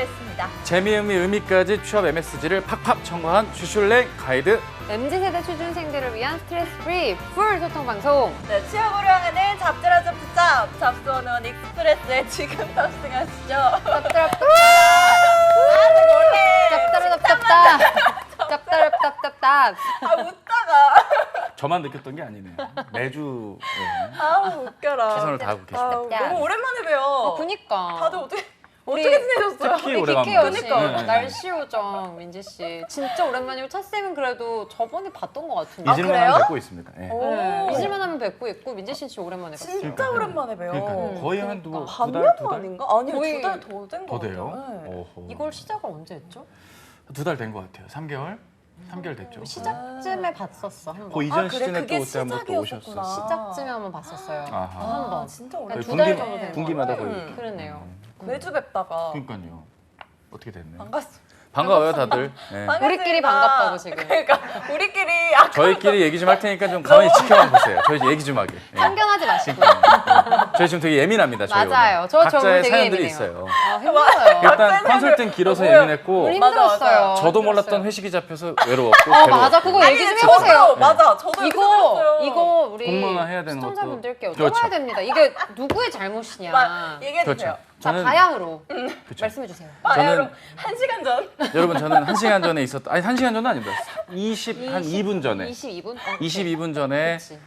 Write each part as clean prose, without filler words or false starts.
준비했습니다. 재미, 의미, 의미까지 취업 MSG를 팍팍 첨가한 슈슐랭 가이드. MZ세대 취준생들을 위한 스트레스 프리 풀 소통 방송. 네, 취업으로 향하는 잡들어잡 붙잡 잡스원원 익스프레스에 지금 탑승하시죠. 짭짤합 원래 짭짤합답답답. 웃다가 저만 느꼈던 게 아니네요. 매주 아우 웃겨라. 최선을 다하고 계십니다. 아우, 너무 오랜만에 뵈요. 그니까. 다들 어떻게 우리 지내셨어요? 특히 우리 오래간만에. 키키 여신, 그러니까. 날씨 요정 민지 씨 진짜 오랜만이고 차 쌤은 그래도 저번에 봤던 것 같은데. 잊을만 그래요? 하면 뵙고 있습니다. 예. 오. 네, 잊을만 하면 뵙고 있고 민지 씨 진짜 오랜만에 봤어요. 진짜 그러니까요. 오랜만에 봬요. 그러니까요. 거의 한 그러니까. 두 반년 달, 두 달? 만인가? 아니요, 거의 두 달 더 된 더 것 돼요? 같아요. 네. 어허. 이걸 시작을 언제 했죠? 2달 된 것 같아요. 3개월? 3개월 됐죠. 시작쯤에 봤었어 한 그 번. 이전 그래, 시즌에 그게 또 그때 한번 또 시작이었었구나. 오셨어요. 시작쯤에 한번 봤었어요. 아하. 한 번. 진짜 그러니까 오랜만에. 두 달 정도 네. 된 분기마다 거. 거의. 그러네요. 매주 뵙다가 그러니까요. 어떻게 됐네요. 반갑습니다. 반가워요, 다들. 예. 우리끼리 반갑다고 지금. 그러니까 우리끼리 아까 저희끼리 얘기 좀 할 테니까 좀 가만히 지켜만 보세요. 저희 얘기 좀 하게. 예. 편견하지 마시고. 저희 지금 되게 예민합니다. 저희 맞아요. 오늘. 저 각자의 오늘 되게 사연들이 예민해요. 있어요. 아, 힘들어요. 일단 컨설팅 길어서 뭐예요? 예민했고 우리 맞아, 힘들었어요. 맞아. 저도 몰랐던 힘들었어요. 회식이 잡혀서 외로웠고 아 괴로웠고. 맞아 그거 얘기 좀 저도, 해보세요. 맞아. 저도 이거 우리 공론화 해야 되는 것도- 시청자분들께 그렇죠. 여쭤봐야 됩니다. 이게 누구의 잘못이냐. 얘기해 주세요. 그렇죠. 자 저는 바양으로 그렇죠. 말씀해 주세요. 저는 1시간 전 여러분 저는 1시간 전에 아니 1시간 전은 아닙니다. 한 2분 전에 22분? 22분 전에 그치.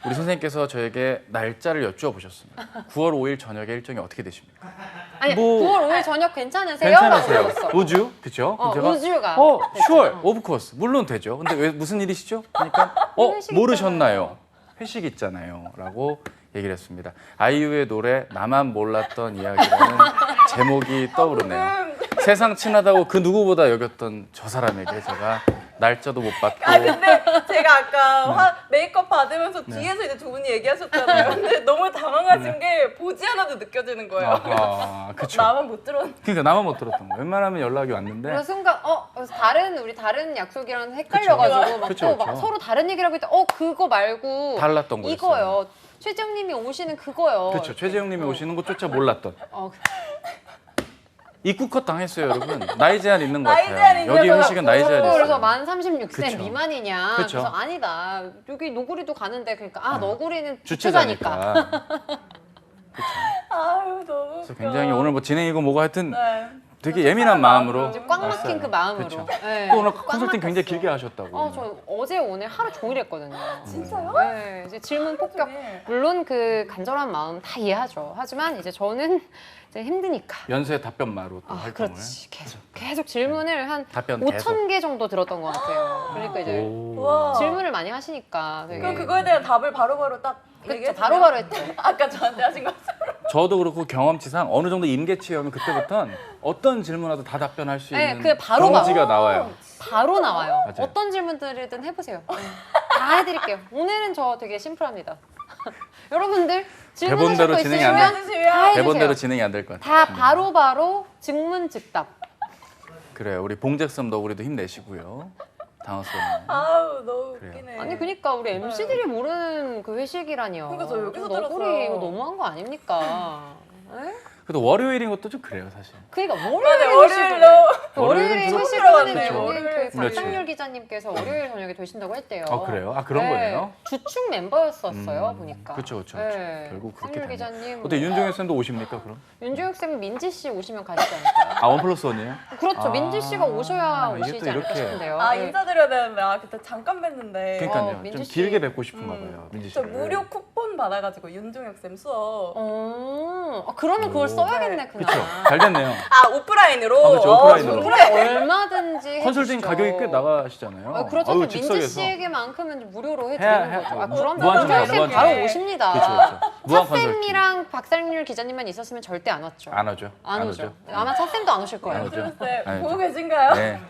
우리 선생님께서 저에게 날짜를 여쭈어 보셨습니다. 9월 5일 저녁에 일정이 어떻게 되십니까? 아니 뭐- 9월 5일 저녁 괜찮으세요? 괜찮으세요? 라고 물어봤어. 우주? 그쵸? 어, 제가 우주가. 됐지. sure, of course. 물론 되죠. 근데 왜 무슨 일이시죠? 그러니까 회식 모르셨나요? 회식 있잖아요. 라고 얘기를 했습니다. 아이유의 노래 나만 몰랐던 이야기라는 제목이 떠오르네요. 세상 친하다고 그 누구보다 여겼던 저 사람에게 제가 날짜도 못 받고 근데 제가 아까 메이크업 받으면서 뒤에서 이제 두 분이 얘기하셨잖아요. 근데 너무 당황하신 게 보지 않아도 느껴지는 거예요. 아하, 그쵸. 나만 못 들었는데. 그러니까 나만 못 들었던 거. 웬만하면 연락이 왔는데 그래서 순간 그래서 우리 다른 약속이랑 헷갈려가지고 막 그쵸, 또 막 그쵸. 서로 다른 얘기를 하고 있다. 그거 말고 달랐던 거였어요. 이거요. 최정님이 오시는 그거요. 그렇죠. 최재형님이 오시는 것조차 몰랐던. 어, 입국컷 당했어요, 여러분. 나이 제한 있는 것 나이 같아요. 제한 여기 있냐고요? 회식은 나이 제한 있어요. 그래서 만 36세 그쵸. 미만이냐. 그쵸. 그래서 아니다. 여기 노구리도 가는데 그러니까 너구리는 주최자니까. 주최자니까. 아유 너무 그래서 웃겨. 굉장히 오늘 뭐 진행이고 뭐고 하여튼 네. 되게 예민한 마음으로 이제 꽉 막힌 왔어요. 그 마음으로. 그쵸. 네. 또 오늘 꽉 컨설팅 굉장히 막혔어. 길게 하셨다고. 저 어제 오늘 하루 종일 했거든요. 진짜요? 네, 이제 질문 폭격. 종일? 물론 그 간절한 마음 다 이해하죠. 하지만 이제 저는 이제 힘드니까. 연쇄 답변마로 또 활동을. 그렇지. 계속 질문을 한 답변 5,000개 정도 들었던 것 같아요. 그러니까 이제 오. 와. 질문을 많이 하시니까 되게 그럼 그거에 대한 답을 바로바로 딱 그쵸, 얘기해 바로바로 했죠. 아까 저한테 하신 것처럼. 저도 그렇고 경험치상 어느 정도 임계치에 오면 그때부터는 어떤 질문화도 다 답변할 수 네, 있는 그게 바로 경지가 나와요. 바로 나와요. 맞아요. 어떤 질문들이든 해보세요. 네. 다 해드릴게요. 오늘은 저 되게 심플합니다. 여러분들 질문하실 대본대로 거 진행이 안 있으시면 돼. 다 해주세요. 대본대로 진행이 안 될 것 같아요. 다 바로바로 증문즉답. 그래요. 우리 봉잭섬 너구리도 힘내시고요. 당황스럽네요. 아우 너무 그래요. 웃기네. 아니 그러니까 우리 MC들이 모르는 그 회식이라니요. 그러니까 저 여기서 너구리 들었어요. 이거 너무한 거 아닙니까? 에? 그래도 월요일인 것도 좀 그래요, 사실. 그러니까 맞아요, 월요일에 월요일로. 월요일에 월요일은 좀 회식을 들어갔네. 하는 오늘 월요일. 그 그렇지. 박상률 기자님께서 월요일 저녁에 되신다고 했대요. 아, 그래요? 아, 그런 거예요? 주축 멤버였었어요 보니까. 그렇죠, 그렇죠. 네. 결국 그렇게 상률 되네. 기자님. 어때 윤종현 쌤도 오십니까, 그럼? 윤종혁 쌤, 민지 씨 오시면 가시지 않을까요? 아, 1+1이에요? 그렇죠. 아, 민지 씨가 오셔야 이게 오시지 또 않을까 이렇게. 싶은데요. 아 네. 인사드려야 되는데 그때 잠깐 뵀는데 그러니까요. 좀 민지 씨. 길게 뵙고 싶은가 봐요, 민지 저 씨를. 무료 쿠폰 받아가지고 윤종혁 쌤 수업. 그러면 그걸 오. 써야겠네 그날. 그쵸. 잘 됐네요. 아 오프라인으로. 아, 그쵸, 오프라인으로. 그래 얼마든지 컨설팅 해주시죠. 가격이 꽤 나가시잖아요. 그렇죠. 아유, 민지 즉석에서. 씨에게만큼은 무료로 해야- 해드리는 거죠. 해야- 그럼 무한정이야, 윤종혁 쌤 무한정. 바로 오십니다. 그렇죠, 그렇죠. 무한 컨설팅. 차쌤이랑 박상률 기자님만 있었으면 절대 안 왔죠. 안 오죠. 안 오죠. 아마 차쌤도 안 오실 거예요. 안 오죠. 쌤 아니죠. 보고 계신가요? 네.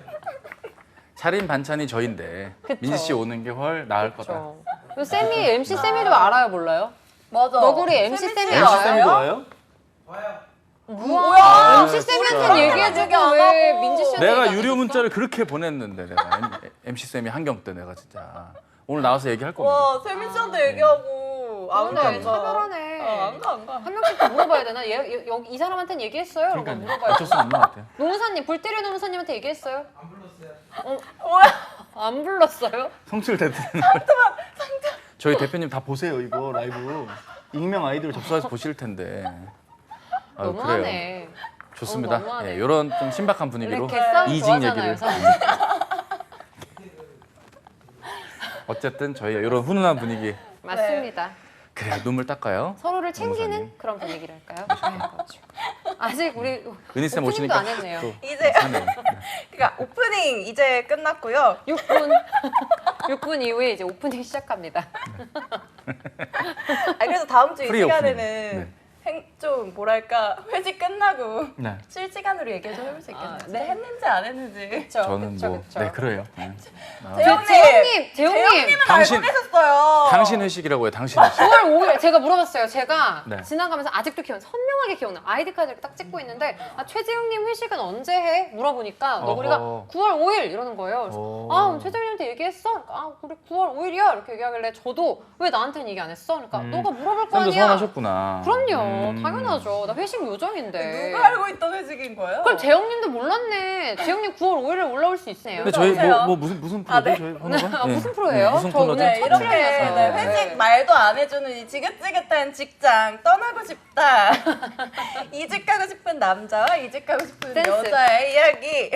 차림 반찬이 저인데 그쵸. 민지 씨 오는 게 훨 나을 거다. 그렇죠. 그 쌤이 MC 쌤이도 알아요, 몰라요? 맞아. 너구리 MC 쌤이 MC 알아요? 쌤도 와요? 뭐야? MC 진짜. 쌤한테 얘기해주고 얘기 안 왜 하고. 민지 씨한테 내가 얘기 안 유료 해줬어? 문자를 그렇게 보냈는데 내가 MC 쌤이 한경 때 내가 진짜 오늘 나와서 얘기할 겁니다. 와 세민 씨한테 얘기하고 안 가, 그러네, 안 가. 차별하네. 안 가, 안 가. 한 명씩 더 물어봐야 되나? 여기 이 사람한테는 얘기했어요? 라고 그러니까 물어봐야 어쩔 수 되나? 없는 것 같아요. 노무사님, 불때려 노무사님한테 얘기했어요? 안 불렀어요. 뭐야? 안 불렀어요? 성출 대표님. 저희 대표님 다 보세요 이거 라이브. 익명 아이디로 접수해서 보실 텐데. 아유, 그래요. 너무하네. 좋습니다. 너무하네. 예, 이런 좀 신박한 분위기로 그래, 개싸움 이직 좋아하잖아요, 얘기를. 사실. 어쨌든 저희가 이런 훈훈한 분위기. 맞습니다. 그래요. 눈물 닦아요. 서로를 챙기는 노무사님. 그런 분위기랄까요? 네, 그렇죠. 아직 우리 은희 쌤 오프닝도 오시니까 안 했네요. 또 이제 사네요. 그러니까 오프닝 이제 끝났고요. 6분 이후에 이제 오프닝 시작합니다. 그래서 다음 주 이 프리 시간에는 오프닝. 좀 뭐랄까 회식 끝나고 네. 실시간으로 얘기 좀 해볼 수 있겠네요. 아, 진짜 네. 했는지 안 했는지. 그쵸, 저는 그쵸, 뭐 그쵸. 네, 그래요. 네. 아, 재영님, 재영님. 당신- 알고 계셨어요. 당신 회식이라고 해요. 당신 회식. 9월 5일 제가 물어봤어요. 제가 네. 지나가면서 아직도 선명하게 기억나. 아이디 카드를 딱 찍고 있는데 최재웅님 회식은 언제 해? 물어보니까 너구리가 어허. 9월 5일 이러는 거예요. 그래서 오. 아 최재웅님한테 얘기했어? 그러니까, 아 우리 9월 5일이야 이렇게 얘기하길래 저도 왜 나한테는 얘기 안 했어? 그러니까 너가 물어볼 거 쌤도 아니야. 서운하셨구나. 그럼요. 당연하죠. 나 회식 요정인데. 누가 알고 있던 회식인 거예요? 그럼 재영님도 몰랐네. 재영님 9월 5일에 올라올 수 있네요. 근데 저희 보세요. 무슨 프로죠? 네. 저희 번호가? 아, 무슨 프로예요? 무슨 저 코너죠? 오늘 네, 첫 이렇게 출연이어서. 네, 회식 네. 말도 안 해주는 이 지긋지긋한 직장 떠나고 싶다. 이직하고 싶은 남자와 이직하고 싶은 댄스. 여자의 이야기.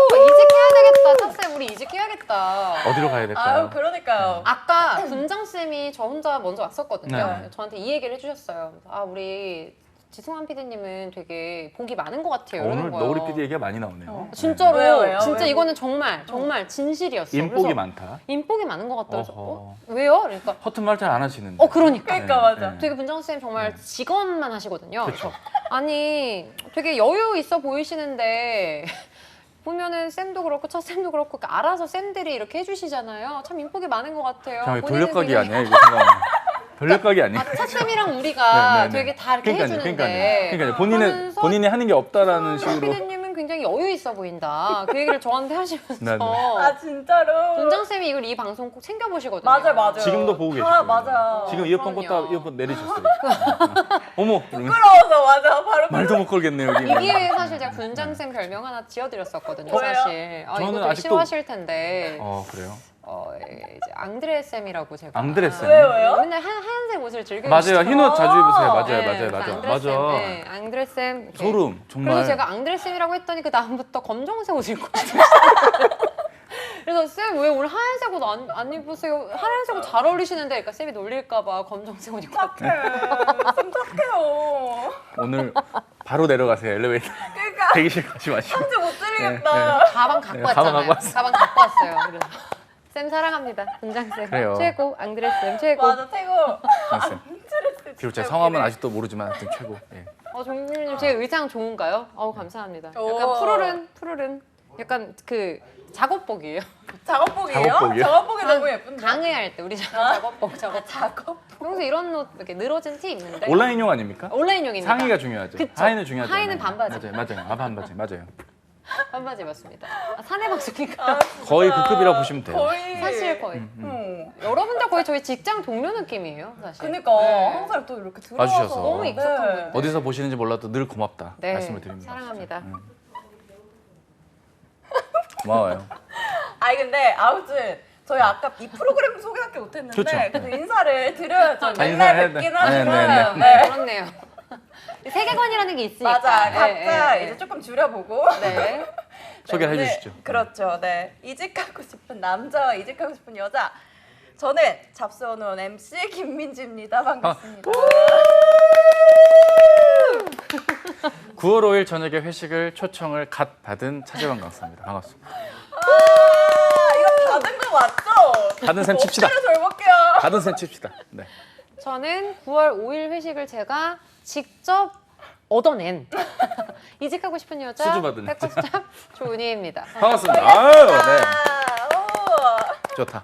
이직해야 되겠다. 차쌤 우리 이직해야겠다. 어디로 가야 아유 될까요? 그러니까요. 아까 분장쌤이 저 혼자 먼저 왔었거든요. 네. 저한테 이 얘기를 해주셨어요. 아 우리 지승환 PD님은 되게 복이 많은 것 같아요. 오늘 이러는 거예요. 너구리 PD 얘기가 많이 나오네요. 진짜로 왜요? 진짜 왜? 이거는 정말 진실이었어요. 인복이 그래서 많다. 인복이 많은 것 같다. 그래서 어허. 왜요? 그러니까 허튼 말 잘 안 하시는데. 그러니까. 그러니까 맞아. 되게 분장쌤 정말 직원만 하시거든요. 그쵸. 아니 되게 여유 있어 보이시는데 보면은 쌤도 그렇고 첫 쌤도 그렇고 알아서 쌤들이 이렇게 해주시잖아요. 참 인복이 많은 것 같아요. 그냥 본인은 돌려가기 되게- 아니야 이거 생각하면. 돌려가기 아니야. 첫 쌤이랑 우리가 네, 네, 네. 되게 다 이렇게 해주는데 그러니까요. 하면서 본인이 하는 게 없다라는 식으로. 피디님은 굉장히 여유 있어 보인다. 그 얘기를 저한테 하시면서 네, 네. 아 진짜로. 분장쌤이 이걸 이 방송 꼭 챙겨보시거든요. 맞아요. 지금도 보고 계실 아 거예요. 맞아. 지금 이어폰 그럼요. 껐다 이어폰 내리셨어요. 어머. 이러면서 부끄러워서 맞아. 바로 말도 못 걸겠네요 여기. 이 기회에 사실 제가 분장쌤 별명 하나 지어드렸었거든요. 뭐예요? 사실. 아, 이거 저는 되게 아직도- 싫어하실 텐데. 그래요? 이제 앙드레 쌤이라고 제가. 앙드레 쌤? 왜요? 맨날 하얀색 옷을 즐겨 맞아요. 흰 옷 자주 입으세요. 맞아요. 네, 맞아요. 앙드레 맞아. 쌤, 네, 앙드레 쌤. 이렇게. 소름 정말. 그래서 제가 앙드레 쌤이라고 했더니 그 다음부터 검정색 옷 입고 있어요. 그래서 쌤 왜 오늘 하얀색 옷 안 입으세요? 하얀색 옷 잘 어울리시는데, 그러니까 쌤이 놀릴까봐 검정색 옷 입고 왔대요. 심각해요. 오늘 바로 내려가세요 엘리베이터. 그러니까 대기실 가지 마시고. 편지 못 드리겠다. 가방 갖고 네, 왔잖아요. 가방 갖고 왔어요. 가방 갖고 왔어요. 그래서 쌤 사랑합니다. 분장쌤 그래요. 최고, 앙드레 쌤 최고. 맞아 최고. 맞아요. 비록 제 성함은 아직도 모르지만 하여튼 최고. 예. 정민님 제 의상 좋은가요? 감사합니다. 오. 약간 푸르른 약간 그 작업복이에요. 작업복이에요? 작업복이요? 작업복이 너무 예쁜데. 강의할 때 우리 작업복. 작업. 평소 이런 옷 이렇게 늘어진 티 입는데 온라인용 아닙니까? 온라인용입니다. 상의가 중요하죠. 그쵸. 하의는 중요하죠. 하의는 반바지. 맞아요. 반바지 맞아요. 반바지 입었습니다. 사내 방송이니까 거의 그 급이라고 보시면 돼요. 거의. 사실 거의. 여러분들 거의 저희 직장 동료 느낌이에요, 사실. 그니까 네. 항상 또 이렇게 들어와서 와주셔서. 너무 익숙한 분들. 어디서 보시는지 몰라도 늘 고맙다 네, 말씀을 드립니다. 사랑합니다. 고마워요. 아니 근데 아무튼 저희 아까 이 프로그램 소개밖에 못했는데 좋죠. 그래도 인사를 드려야죠. 맨날 인사해야 돼. 뵙긴 네, 하지만 네, 네. 그렇네요. 세계관이라는 게 있으니까. 맞아. 각자 네, 이제 조금 줄여보고 네. 소개를 네, 해주시죠. 그렇죠. 네. 이직하고 싶은 남자와 이직하고 싶은 여자. 저는 잡스원원 MC 김민지입니다. 반갑습니다. 9월 5일 저녁에 회식을 초청을 갓 받은 차재원 강사입니다. 반갑습니다. 이거 받은 거 맞죠? 받은 셈 칩시다. 엎드려 절볼게요. 받은 셈 칩시다. 네. 저는 9월 5일 회식을 제가 직접 얻어낸 이직하고 싶은 여자 수주 받은 여자. 백업스탑 조은희입니다. 반갑습니다. 아유, 네. 오. 좋다.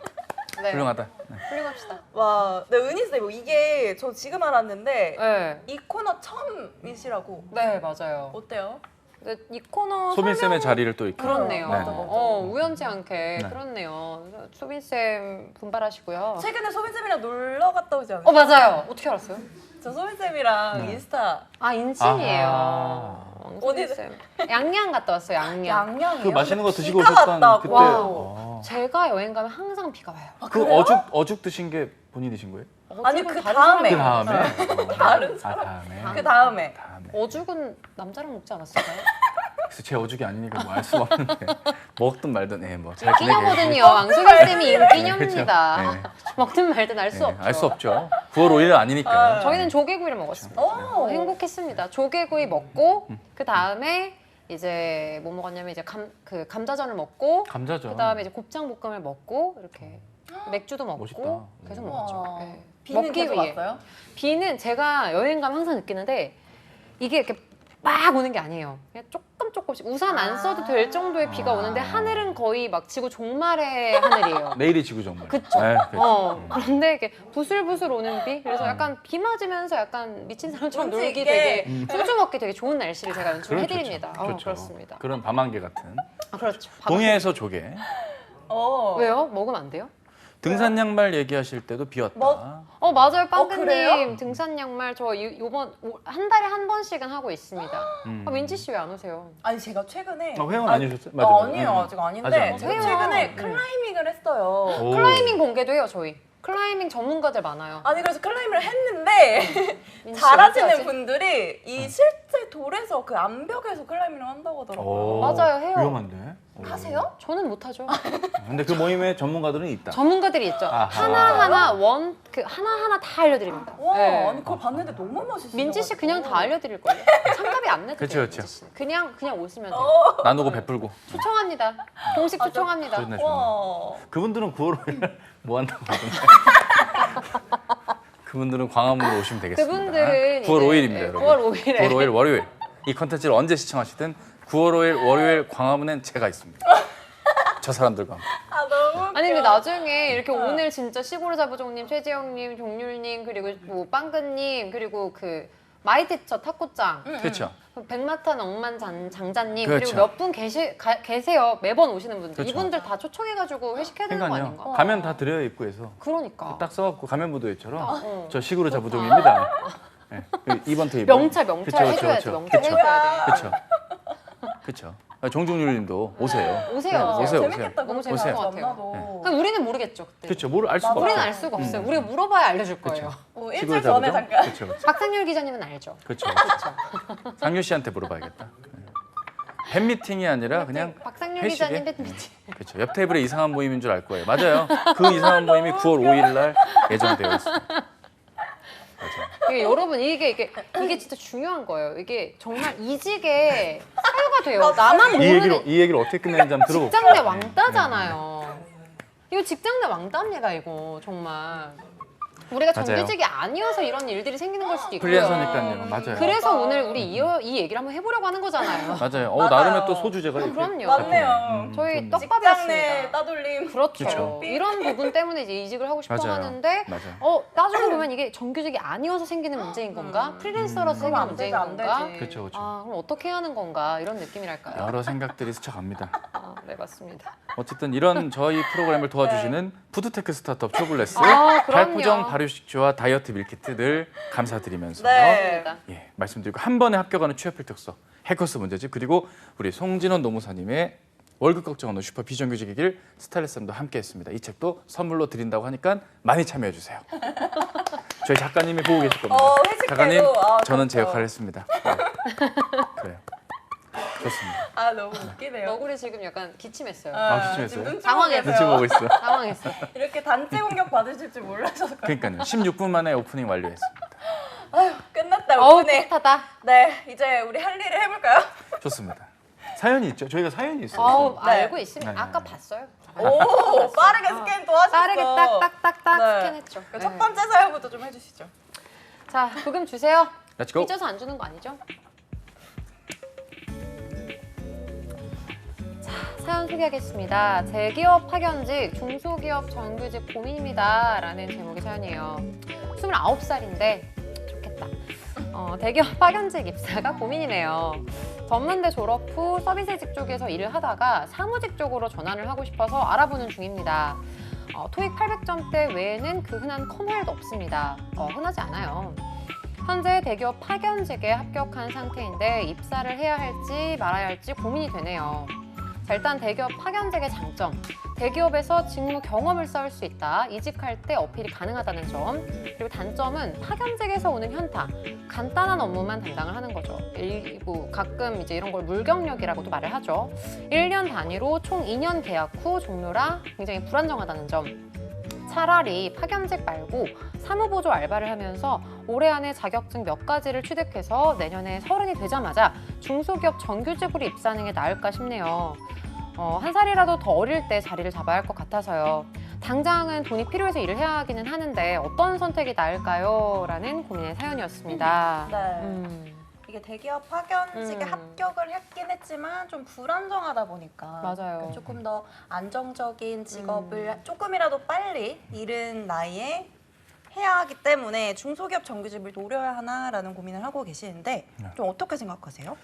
네. 훌륭하다. 네. 훌륭합시다. 와, 네, 은희 쌤 이게 저 지금 알았는데 네. 이 코너 처음이시라고. 네, 맞아요. 어때요? 근데 이 코너 소빈쌤의 자리를 또 이렇게. 그렇네요. 네. 우연치 않게 네. 그렇네요. 소빈쌤 분발하시고요. 최근에 소빈쌤이랑 놀러 갔다 오지 않았어요? 맞아요. 어떻게 알았어요? 저 소빈쌤이랑 네. 인스타 아 인친이에요. 아하. 왕소빈쌤. 양양 갔다 왔어요. 양양. 양양이요? 그 맛있는 거 드시고 비가 오셨던 왔다고. 그때. 와. 아. 제가 여행 가면 항상 비가 와요. 그 어죽 드신 게 본인이 드신 거예요? 아니, 어죽은 그 다른 다음에. 그 사람이 다음에? 먹었어요. 다른 다음에. 그 다음에. 다음에. 어죽은 남자랑 먹지 않았을까요? 그래서 제 어죽이 아니니까 뭐 알 수가 없는데 먹든 말든 뭐잘 인기녀거든요. 왕소빈쌤이 인기녀입니다. 네. 먹든 말든 알 수 없죠. 알 수 없죠. 9월 5일 아니니까요. 저희는 조개구이를 먹었습니다. 오. 행복했습니다. 조개구이 먹고 그 다음에 이제 뭐 먹었냐면 이제 감자전을 먹고 감자죠. 그 다음에 이제 곱창 볶음을 먹고 이렇게 맥주도 먹고 멋있다. 계속 우와. 먹었죠. 네. 비는 먹기 계속 위해. 왔어요? 비는 제가 여행 가면 항상 느끼는데 이게 이렇게 막 오는 게 아니에요. 그냥 조금씩 우산 안 써도 될 정도의 비가 오는데 하늘은 거의 막 지구 종말의 하늘이에요. 내일이 지구 정말. 그쵸. 네, 그렇죠. 그런데 이렇게 부슬부슬 오는 비? 그래서 약간 비 맞으면서 약간 미친 사람처럼 운치 놀기 있게. 되게 숨좀 먹기 되게 좋은 날씨를 제가 연출해드립니다. 그렇죠. 그렇습니다. 그런 밤안개 같은. 그렇죠. 동해에서 조개. 왜요? 먹으면 안 돼요? 등산 양말 얘기하실 때도 비었다. 뭐? 맞아요. 그래요? 빵근님 등산 양말 저 요번 한 달에 한 번씩은 하고 있습니다. 민지 씨 왜 안 오세요? 아니 제가 최근에 회원 아니셨어요? 맞아요. 아니에요 아직 아닌데 아직 아니에요? 제가 최근에 클라이밍을 했어요. 오. 클라이밍 공개도 해요 저희. 클라이밍 전문가들 많아요. 아니 그래서 클라이밍을 했는데 민지 씨 잘하시는 어떡하지? 분들이 이 실제 돌에서 그 암벽에서 클라이밍을 한다고 하더라고요. 맞아요, 해요. 위험한데. 하세요? 저는 못하죠. 근데 그 모임에 전문가들은 있다. 전문가들이 있죠. 아하. 하나하나 하나하나 다 알려드립니다. 와 네. 아니 그걸 봤는데 너무 멋있어요. 민지 씨 그냥 다 알려드릴 거예요. 상담이 안 내도 그쵸, 돼요. 그쵸. 민지 씨. 그냥 오시면 돼요. 나누고 베풀고. 초청합니다. 공식 맞아. 초청합니다. 좋네, 좋네. 와. 그분들은 9월 5일 뭐 한다고 하던데. 그분들은 광화문으로 오시면 되겠습니다. 그분들은 9월 이제, 5일입니다, 네, 여러분. 9월 5일에. 9월 5일 월요일. 이 컨텐츠를 언제 시청하시든 9월 5일 월요일 광화문엔 제가 있습니다. 저 사람들과 함께. 아 너무 웃겨. 아니 근데 나중에 이렇게 오늘 진짜 시골의 자부종님, 최지영님, 종률님 그리고 뭐 빵근님 그리고 그 마이티처 탁구짱 그렇죠. 백마탄 억만 장자님 그렇죠. 그리고 몇 분 계세요 매번 오시는 분들 그렇죠. 이분들 다 초청해가지고 회식해야 되는 거 그러니까요. 아닌가? 가면 다 드려요 입구에서. 그러니까 딱 써갖고 가면부도회처럼 어. 저 시구로 자부종입니다. 네. 이번 테이블. 명찰 해줘야지 명찰 해줘야 돼. 그렇죠. 그렇죠. 종종률님도 오세요. 오세요. 오세요. 재밌겠다. 너무 그거 재밌을 것 만나도. 같아요. 그냥 우리는 모르겠죠 그때. 그렇죠. 뭘 알 수가 없죠. 우리는 알 수가 없어요. 우리가 물어봐야 알려줄 거예요. 일주일 전에 잠깐. 그렇죠. 그렇죠. 박상률 기자님은 알죠. 그렇죠. 상규 씨한테 물어봐야겠다. 팬미팅이 아니라 그냥 박상률 회식에? 기자님 팬미팅. 그렇죠. 옆 테이블에 이상한 모임인 줄 알 거예요. 맞아요. 그 이상한 모임이 9월 5일 날 예정되어 있습니다. 맞아요. 이게 여러분 이게 진짜 중요한 거예요. 이게 정말 이직의 사유가 돼요. 나만 모르는 이 얘기를 어떻게 끝내는지 한번 들어볼게요. 직장 내 왕따잖아요. 이거 직장 내 왕따입니다. 이거 정말. 우리가 맞아요. 정규직이 아니어서 이런 일들이 생기는 걸 수도 있고요. 프리랜서니까요. 맞아요. 그래서 오늘 우리 이 얘기를 한번 해보려고 하는 거잖아요. 맞아요. 맞아요. 나름의 또 소주제가 이렇게 그럼요. 맞네요. 저희 좋네요. 직장 내 떡밥이었습니다. 따돌림. 그렇죠. 그쵸. 이런 부분 때문에 이제 이직을 하고 싶어 맞아요. 하는데 맞아요. 나중에 보면 이게 정규직이 아니어서 생기는 문제인 건가? 프리랜서라서 생기는 그러면 안 문제인 되지 안 건가? 되지. 그렇죠, 그렇죠. 아, 그럼 어떻게 해야 하는 건가? 이런 느낌이랄까요? 여러 생각들이 스쳐갑니다. 네, 맞습니다. 어쨌든 이런 저희 프로그램을 도와주시는 푸드테크 스타트업 초블레스, 아, 그럼요. 발포정 발효식초와 다이어트 밀키트 늘 감사드리면서 네. 맞습니다. 예, 말씀드리고 한 번에 합격하는 취업 필독서 해커스 문제집 그리고 우리 송진원 노무사님의 월급 걱정하는 슈퍼 비정규직의 길 스타일리스트도 함께했습니다. 이 책도 선물로 드린다고 하니까 많이 참여해 주세요. 저희 작가님이 보고 계실 겁니다. 회식 작가님, 때도, 저는 제 그렇죠. 역할을 했습니다. 네. 그래요. 좋습니다. 아 너무 웃기네요. 너구리 지금 약간 기침했어요. 기침했어요? 지금 눈치 당황했어요. 보고 눈치 계세요. 보고 있어. 당황했어. 이렇게 단체 공격 받으실 줄 몰라서. 그러니까요. 16분 만에 오프닝 완료했습니다. 아휴 끝났다 어우, 오프닝. 뿌듯하다. 네 이제 우리 할 일을 해볼까요? 좋습니다. 사연이 있죠? 저희가 사연이 있어요. 어우, 네. 알고 있습니다. 네. 아까 봤어요. 오 빠르게 스캔 또 하셨어. 빠르게 딱딱딱딱 네. 스캔했죠. 그럼 첫 번째 사연부터 좀 해주시죠. 자, 부금 주세요. 렛츠고. 삐져서 안 주는 거 아니죠? 자, 사연 소개하겠습니다. 대기업 파견직, 중소기업 정규직 고민입니다. 라는 제목의 사연이에요. 29살인데 좋겠다. 대기업 파견직 입사가 고민이네요. 전문대 졸업 후 서비스직 쪽에서 일을 하다가 사무직 쪽으로 전환을 하고 싶어서 알아보는 중입니다. 토익 800점대 외에는 그 흔한 컴활도 없습니다. 흔하지 않아요. 현재 대기업 파견직에 합격한 상태인데 입사를 해야 할지 말아야 할지 고민이 되네요. 자, 일단 대기업 파견직의 장점. 대기업에서 직무 경험을 쌓을 수 있다. 이직할 때 어필이 가능하다는 점. 그리고 단점은 파견직에서 오는 현타. 간단한 업무만 담당을 하는 거죠. 일부 가끔 이제 이런 걸 물경력이라고도 말을 하죠. 1년 단위로 총 2년 계약 후 종료라 굉장히 불안정하다는 점. 차라리 파견직 말고 사무보조 알바를 하면서 올해 안에 자격증 몇 가지를 취득해서 내년에 30이 되자마자 중소기업 정규직으로 입사하는 게 나을까 싶네요. 한 살이라도 더 어릴 때 자리를 잡아야 할 것 같아서요. 당장은 돈이 필요해서 일을 해야 하기는 하는데 어떤 선택이 나을까요? 라는 고민의 사연이었습니다. 네. 이게 대기업 파견직에 합격을 했긴 했지만 좀 불안정하다 보니까 맞아요. 조금 더 안정적인 직업을 조금이라도 빨리 이른 나이에 해야 하기 때문에 중소기업 정규직을 노려야 하나라는 고민을 하고 계시는데 좀 어떻게 생각하세요?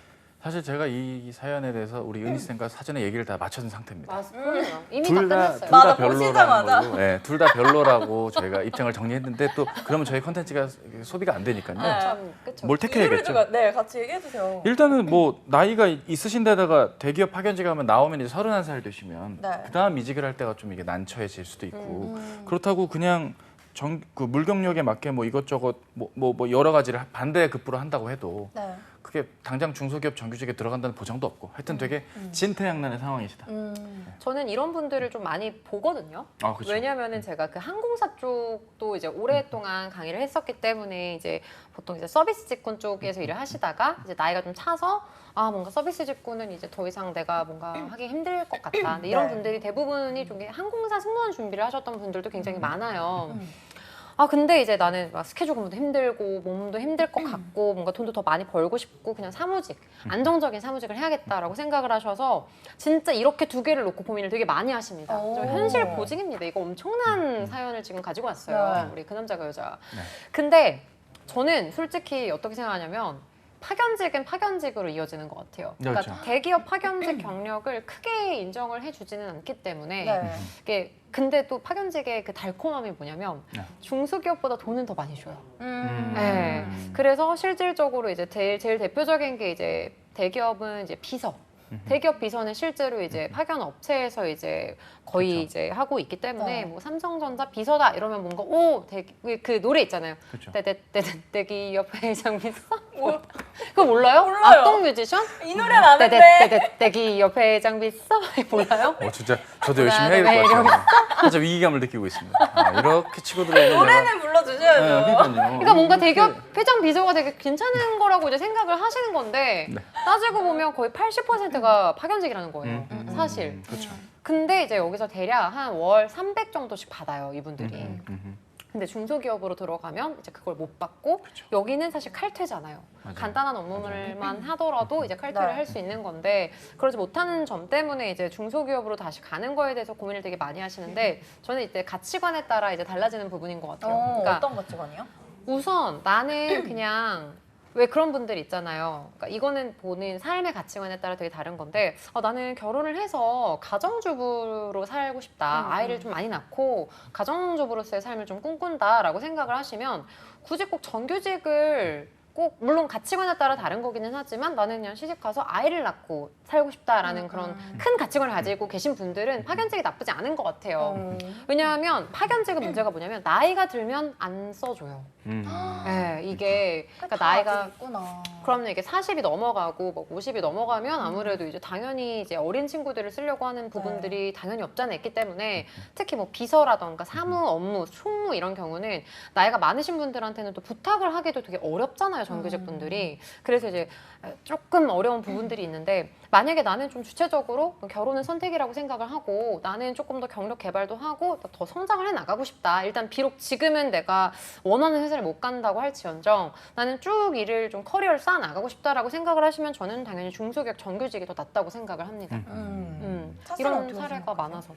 사실 제가 이 사연에 대해서 우리 은희 쌤과 사전에 얘기를 다 마쳐준 상태입니다. 그럼요. 이미 다 끝났어요. 둘 맞아, 다 별로라는 보시자마자. 걸로, 네, 둘 다 별로라고 저희가 입장을 정리했는데 또 그러면 저희 컨텐츠가 소비가 안 되니까요. 참, 그쵸. 뭘 택해야겠죠. 네, 같이 얘기해 주세요. 일단은 뭐 나이가 있으신 데다가 대기업 파견직 하면 나오면 이제 31살 되시면 네. 그다음 이직을 할 때가 좀 이게 난처해질 수도 있고 그렇다고 그냥 그 물경력에 맞게 뭐 이것저것 뭐 여러 가지를 반대급부로 한다고 해도 네. 그게 당장 중소기업 정규직에 들어간다는 보장도 없고 하여튼 되게 진퇴양난의 상황이시다. 저는 이런 분들을 좀 많이 보거든요. 아, 그렇죠. 왜냐면은 제가 그 항공사 쪽도 이제 오랫동안 강의를 했었기 때문에 이제 보통 이제 서비스 직군 쪽에서 일을 하시다가 이제 나이가 좀 차서 뭔가 서비스 직군은 이제 더 이상 내가 뭔가 하기 힘들 것 같다. 근데 이런 네. 분들이 대부분이 좀 항공사 승무원 준비를 하셨던 분들도 굉장히 많아요. 근데 이제 나는 막 스케줄 근무도 힘들고 몸도 힘들 것 같고 뭔가 돈도 더 많이 벌고 싶고 그냥 사무직, 안정적인 사무직을 해야겠다라고 생각을 하셔서 진짜 이렇게 두 개를 놓고 고민을 되게 많이 하십니다. 오. 좀 현실 보직입니다. 이거 엄청난 사연을 지금 가지고 왔어요. 네. 우리 그 남자가 여자. 네. 근데 저는 솔직히 어떻게 생각하냐면 파견직은 파견직으로 이어지는 것 같아요. 그러니까 그렇죠. 대기업 파견직 경력을 크게 인정을 해주지는 않기 때문에 네. 이게 근데 또 파견직의 그 달콤함이 뭐냐면 네. 중소기업보다 돈은 더 많이 줘요. 음. 네. 그래서 실질적으로 이제 제일 대표적인 게 이제 대기업은 이제 비서. 대기업 비서는 실제로 이제 파견 업체에서 이제 거의 그쵸. 이제 하고 있기 때문에 네. 뭐 삼성전자 비서다 이러면 뭔가 그 노래 있잖아요. 그쵸. 대기업 회장 비서? 그거 몰라요? 몰라요. 악동 뮤지션? 이 노래는 아는데 대기업 회장 비서? 몰라요? 진짜 저도 열심히 해야 될 것 같아요. 진짜 위기감을 느끼고 있습니다. 이렇게 치고 들어오면 노래는 불러주셔야죠. 그러니까요. 그러니까 뭔가 대기업 회장 비서가 되게 괜찮은 거라고 이제 생각을 하시는 건데 따지고 보면 거의 80%가 파견직이라는 거예요. 사실. 그렇죠. 근데 이제 여기서 대략 한 월 300 정도씩 받아요, 이분들이. 근데 중소기업으로 들어가면 이제 그걸 못 받고 여기는 사실 칼퇴잖아요. 맞아요. 간단한 업무만 하더라도 이제 칼퇴를 네. 할 수 있는 건데 그러지 못하는 점 때문에 이제 중소기업으로 다시 가는 거에 대해서 고민을 되게 많이 하시는데 저는 이때 가치관에 따라 이제 달라지는 부분인 것 같아요. 그러니까 어떤 가치관이요? 우선 나는 그냥 왜 그런 분들 있잖아요. 그러니까 이거는 보는 삶의 가치관에 따라 되게 다른 건데 나는 결혼을 해서 가정주부로 살고 싶다. 아이를 좀 많이 낳고 가정주부로서의 삶을 좀 꿈꾼다라고 생각을 하시면 굳이 꼭 정규직을 꼭 물론 가치관에 따라 다른 거기는 하지만 나는 그냥 시집 가서 아이를 낳고 살고 싶다라는 그런 큰 가치관을 가지고 계신 분들은 파견직이 나쁘지 않은 것 같아요. 왜냐하면 파견직의 문제가 뭐냐면 나이가 들면 안 써줘요. 네, 이게 그러니까 나이가 있구나. 그럼요. 이게 40이 넘어가고 뭐 50이 넘어가면 아무래도 이제 당연히 이제 어린 친구들을 쓰려고 하는 부분들이 당연히 없지 않아 있기 때문에 특히 뭐 비서라던가 사무 업무, 총무 이런 경우는 나이가 많으신 분들한테는 또 부탁을 하기도 되게 어렵잖아요. 정규직 분들이. 그래서 이제 조금 어려운 부분들이 있는데 만약에 나는 좀 주체적으로 결혼은 선택이라고 생각을 하고 나는 조금 더 경력 개발도 하고 더 성장을 해 나가고 싶다. 일단 비록 지금은 내가 원하는 회사를 못 간다고 할지언정 나는 쭉 일을 좀 커리어를 쌓아 나가고 싶다라고 생각을 하시면 저는 당연히 중소기업 정규직이 더 낫다고 생각을 합니다. 사실은 이런 어떻게 사례가 생각하세요? 많아서.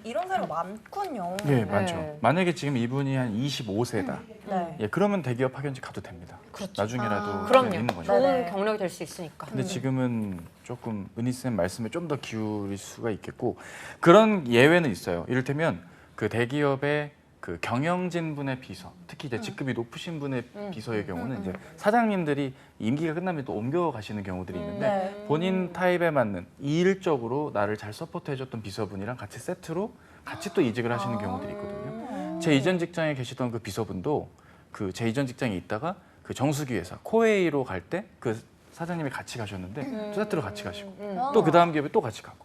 이런 사례가 많군요. 예, 많죠. 네. 만약에 지금 이분이 한 25세다. 네. 예, 그러면 대기업 파견직 가도 됩니다. 그렇죠. 나중에라도 그럼요. 있는 거죠. 좋은 네네. 경력이 될 수 있으니까. 근데 지금은 조금 은희쌤 말씀에 좀 더 기울일 수가 있겠고 그런 예외는 있어요. 이를테면 그 대기업의 그 경영진 분의 비서, 특히 이제 직급이 높으신 분의 비서의 경우는 이제 사장님들이 임기가 끝나면 또 옮겨 가시는 경우들이 있는데 네. 본인 타입에 맞는 일적으로 나를 잘 서포트해줬던 비서분이랑 같이 세트로 같이 또 이직을 하시는 경우들이 있거든요. 제 이전 직장에 계시던 그 비서분도 그 제 이전 직장에 있다가 그 정수기 회사 코웨이로 갈 때 그 사장님이 같이 가셨는데 또 세트로 같이 가시고 또 그 다음 기업에 또 같이 가고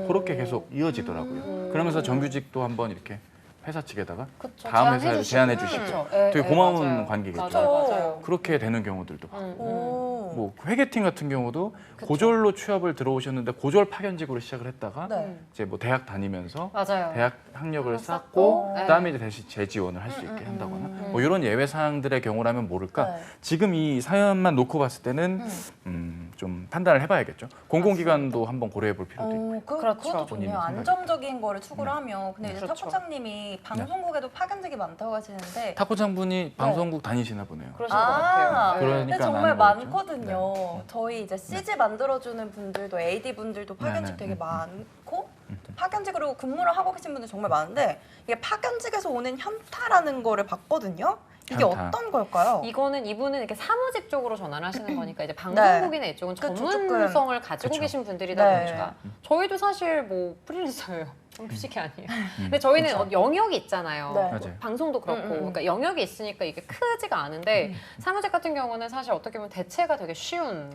그렇게 계속 이어지더라고요. 그러면서 정규직도 한번 이렇게 회사 측에다가 그쵸, 다음 회사를 제안해 주시고. 주시고 예, 되게 예, 고마운 맞아요. 관계겠죠. 맞아요. 그렇게 되는 경우들도 많고 오. 뭐 회계팀 같은 경우도 고졸로 취업을 들어오셨는데 고졸 파견직으로 시작을 했다가 네. 이제 뭐 대학 다니면서 맞아요. 대학 학력을 쌓고, 쌓고 네. 그다음에 이제 다시 재지원을 할 수 있게 한다거나 뭐 이런 예외 사항들의 경우라면 모를까 네. 지금 이 사연만 놓고 봤을 때는 좀 판단을 해봐야겠죠. 공공기관도 한번 고려해 볼 필요도 있고. 그렇죠. 그것도 본인의 좋네요. 생각이. 안정적인 거를 추구를 하면. 근데 이제 그렇죠. 탁부장님이 방송국에도 파견직이 많다고 하시는데 탁구장분이 방송국 다니시나 보네요. 그러신 것 같아요. 그러니까 근데 정말 아는 거겠죠. 많거든요. 네. 저희 이제 CG 만들어주는 분들도 AD 분들도 파견직 네, 네. 되게 많고 파견직으로 근무를 하고 계신 분들 정말 많은데 이게 파견직에서 오는 현타라는 거를 봤거든요. 이게 현타. 어떤 걸까요? 이거는 이분은 이렇게 사무직 쪽으로 전환을 하시는 거니까 이제 방송국이나 이쪽은 그쵸, 전문성을 가지고 그쵸. 계신 분들이다 네. 보니까 저희도 사실 뭐 프리랜서예요. 정규직이 아니에요. 근데 저희는 그쵸. 영역이 있잖아요. 네. 맞아요. 방송도 그렇고 그러니까 영역이 있으니까 이게 크지가 않은데 사무직 같은 경우는 사실 어떻게 보면 대체가 되게 쉬운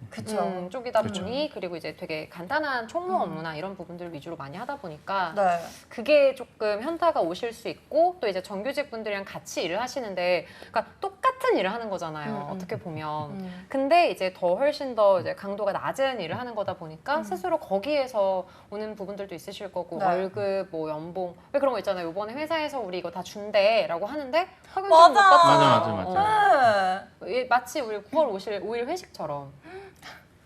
그쵸. 쪽이다 그쵸. 보니 그리고 이제 되게 간단한 총무 업무나 이런 부분들 위주로 많이 하다 보니까 네. 그게 조금 현타가 오실 수 있고 또 이제 정규직 분들이랑 같이 일을 하시는데 그러니까 똑같은 일을 하는 거잖아요. 어떻게 보면. 근데 이제 더 훨씬 더 이제 강도가 낮은 일을 하는 거다 보니까 스스로 거기에서 오는 부분들도 있으실 거고 네. 월급 뭐 연봉 왜 그런 거 있잖아요. 이번에 회사에서 우리 이거 다 준대라고 하는데 확연히 맞아. 못 받잖아요. 맞아. 마치 우리 9월 5일 회식처럼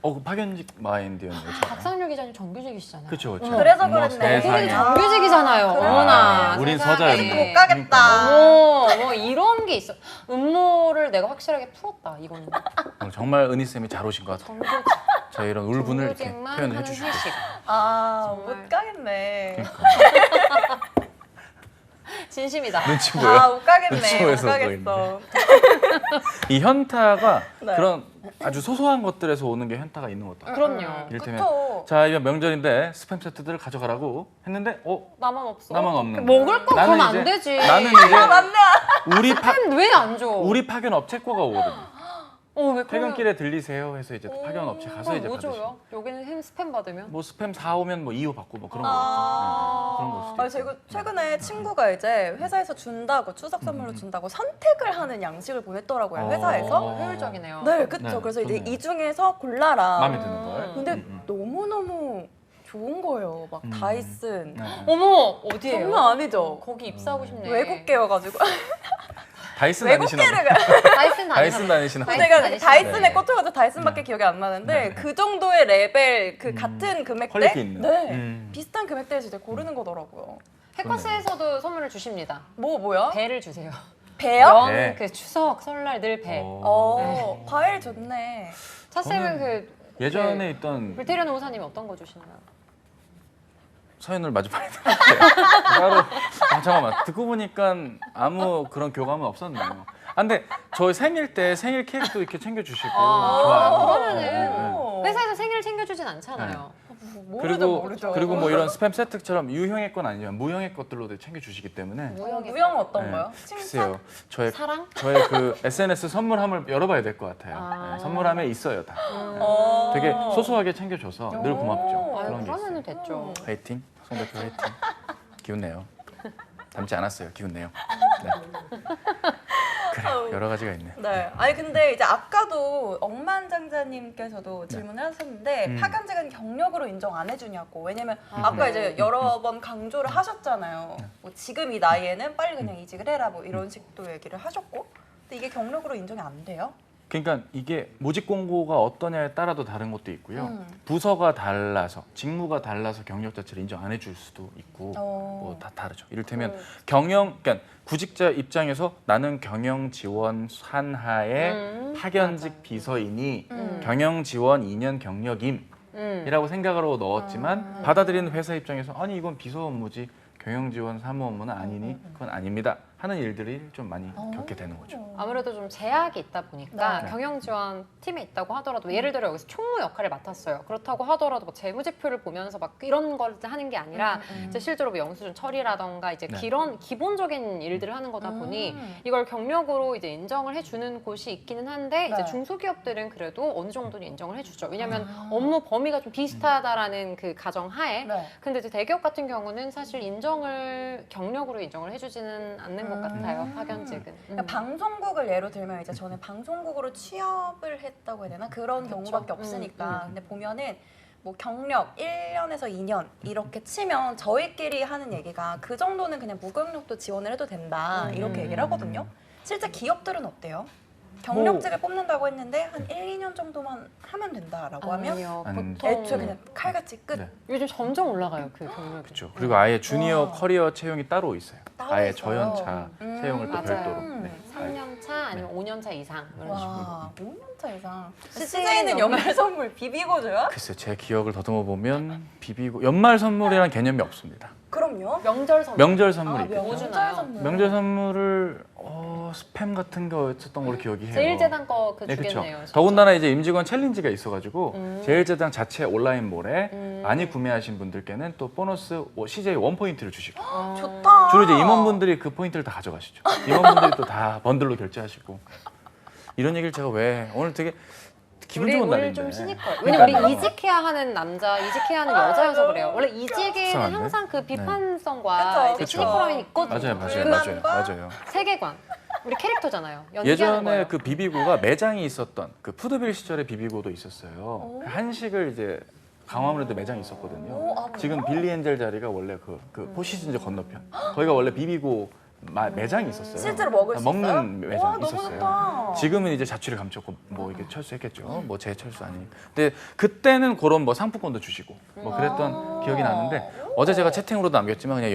그 파견직 마인드였네요. 박상률 기자님 정규직이시잖아요. 그렇죠, 그렇죠. 그래서 어머, 그랬네. 세상에. 우리 정규직이잖아요. 그래. 어머나. 우린 세상에. 서자였네. 못 가겠다. 뭐 이런 게 있어. 음모를 내가 확실하게 풀었다. 이거는. 정말 은희 쌤이 잘 오신 것 같아요. 정규직. 저희 이런 울분을 이렇게 정규직만 표현을 하는 해주시고. 회식. 못 정말. 가겠네. 진심이다. 눈치 보여. 못 가겠네. 눈치 못 보여서 가겠어. 이 현타가 네. 그런 아주 소소한 것들에서 오는 게 현타가 있는 것도. 그럼요. 이를테면 그쵸. 자 이번 명절인데 스팸 세트들을 가져가라고 했는데 나만 없어. 나만 없는 거야. 먹을 거 나는 그러면 안 이제- 되지. 나는 이제 맞네. 왜 안 줘? 우리 파견 업체 거가 오거든요. 왜 퇴근길에 들리세요 해서 이제 파견 업체 가서 이제 뭐 받으시고. 줘요? 여기는 스팸 받으면? 뭐 스팸 4오면 뭐 2호 받고 뭐 그런 거겠죠. 네, 그런 거 수도 있고. 제가 최근에 친구가 이제 회사에서 준다고 추석 선물로 준다고 선택을 하는 양식을 보냈더라고요. 회사에서. 효율적이네요. 네, 그쵸. 네, 그래서 이제 좋네요. 이 중에서 골라라. 마음에 드는 걸. 근데 너무너무 좋은 거예요. 막 다이슨. 네. 어머 어디에요? 장난 아니죠. 거기 입사하고 싶네. 외국계여가지고. 다이슨 다니시나 외국계를 봐요. 가. 다이슨 다이슨 다니시나 봐요. 내가 다니시나 다이슨에 네. 꽂혀가지고 다이슨밖에 기억이 안 나는데 그 정도의 레벨 그 같은 금액대 퀄리티 있는. 네 비슷한 금액대에서 이제 고르는 거더라고요. 해커스에서도 선물을 주십니다. 뭐야? 배를 주세요. 배요? 배. 연, 그 추석, 설날 늘 배. 과일 좋네. 차쌤은 그 예전에 있던 불태련 호사님 어떤 거 주시나요? 사연을 마주 많이 들었어요. 따로 잠깐만 듣고 보니까 아무 그런 교감은 없었네요. 근데 저 생일 때 생일 케이크도 이렇게 챙겨주시고 좋아요. 그러면은 회사에서 생일 챙겨주진 않잖아요. 모르죠. 그리고 뭐 이런 스팸 세트처럼 유형의 건 아니지만 무형의 것들로도 챙겨주시기 때문에 무형 어떤 네. 거요? 글쎄요. 저의 사랑? 그 SNS 선물함을 열어봐야 될 것 같아요. 네, 선물함에 있어요 다. 되게 소소하게 챙겨줘서 늘 고맙죠. 아유, 그런 게 있어요. 그러면은 됐죠. 화이팅, 송 대표 화이팅. 기운 내요. 닮지 않았어요. 기운 내요. 네. 그래 여러 가지가 있네. 네. 아니 근데 이제 아까도 억만장자님께서도 질문을 하셨는데 파견직은 경력으로 인정 안 해주냐고. 왜냐면 아까 이제 여러 번 강조를 하셨잖아요. 뭐 지금 이 나이에는 빨리 그냥 이직을 해라 뭐 이런 식도 얘기를 하셨고 근데 이게 경력으로 인정이 안 돼요? 그러니까 이게 모집 공고가 어떠냐에 따라도 다른 것도 있고요. 부서가 달라서 직무가 달라서 경력 자체를 인정 안 해줄 수도 있고 뭐 다 다르죠. 이를테면 그러니까 구직자 입장에서 나는 경영 지원 산하의 파견직 비서이니 경영 지원 2년 경력임이라고 생각으로 넣었지만 받아들이는 회사 입장에서 아니 이건 비서 업무지 경영 지원 사무 업무는 아니니 그건 아닙니다 하는 일들이 좀 많이 겪게 되는 거죠. 아무래도 좀 제약이 있다 보니까 네. 경영 지원 팀에 있다고 하더라도 예를 들어 여기서 총무 역할을 맡았어요. 그렇다고 하더라도 뭐 재무제표를 보면서 막 이런 걸 하는 게 아니라 이제 실제로 뭐 영수증 처리라던가 이제 네. 이런 기본적인 일들을 하는 거다 보니 이걸 경력으로 이제 인정을 해주는 곳이 있기는 한데 이제 네. 중소기업들은 그래도 어느 정도는 인정을 해주죠. 왜냐하면 업무 범위가 좀 비슷하다라는 그 가정하에. 네. 근데 이제 대기업 같은 경우는 사실 경력으로 인정을 해주지는 않는 것 같아요. 파견직은. 그러니까 방송국을 예로 들면 이제 저는 방송국으로 취업을 했다고 해야 되나 그런 경우밖에 없으니까 근데 보면은 뭐 경력 1년에서 2년 이렇게 치면 저희끼리 하는 얘기가 그 정도는 그냥 무경력도 지원을 해도 된다 이렇게 얘기를 하거든요. 실제 기업들은 어때요? 경력직을 뽑는다고 했는데 한 1, 2년 정도만 하면 된다라고 하면 아니요. 안- 보통 애초에 그냥 칼같이 끝. 네. 요즘 점점 올라가요 그 경력이. 그렇죠. 그리고 아예 주니어 와. 커리어 채용이 따로 있어요. 따로 아예 있어요? 저연차 채용을 또 맞아요. 별도로. 네. 3년 차 아니면 5년 차 이상 이런 식으로. 와, 5년차 이상. CJ CJ는 는 연말 선물 비비고 줘요? 글쎄 제 기억을 더듬어 보면 비비고 연말 선물이라는 개념이 없습니다. 그럼요. 명절 선물. 명절 선물이 있고 뭐 명절 주나요? 선물. 명절 선물을 스팸 같은 거였었던 걸로 기억이 해요. 제일재단 거 그 네, 그렇죠. 주겠네요. 진짜. 더군다나 이제 임직원 챌린지가 있어가지고 제일제당 자체 온라인몰에 많이 구매하신 분들께는 또 보너스 CJ 원 포인트를 주시고 좋다. 주로 이제 임원분들이 그 포인트를 다 가져가시죠. 임원분들이 또 다 번들로 결제하시고 이런 얘기를 제가 왜 오늘 되게 기분 우리 좋은 오늘 날인데. 좀 시니컬. 왜냐면 우리 이직해야 하는 남자, 이직해야 하는 여자여서 그래요. 원래 이직에는 속상한데? 항상 그 비판성과 그쵸, 이제 그쵸. 시니컬함이 있거든요. 맞아요, 맞아요, 불만과 맞아요, 맞아요. 세계관. 우리 캐릭터잖아요. 연기하는 예전에 거예요. 그 비비고가 매장이 있었던 그 푸드빌 시절의 비비고도 있었어요. 그 한식을 이제 강화문에도 매장이 있었거든요. 오, 아, 지금 빌리엔젤 자리가 원래 그 포시즌즈 건너편. 거기가 원래 비비고 매장이 있었어요. 실제로 먹을 수 먹는 있어요? 매장 와, 너무 있었어요. 좋다. 지금은 이제 자취를 감췄고 뭐 이게 철수했겠죠. 뭐 재철수 아니. 근데 그때는 그런 뭐 상품권도 주시고 뭐 그랬던 기억이 나는데 어제 제가 채팅으로도 남겼지만 그냥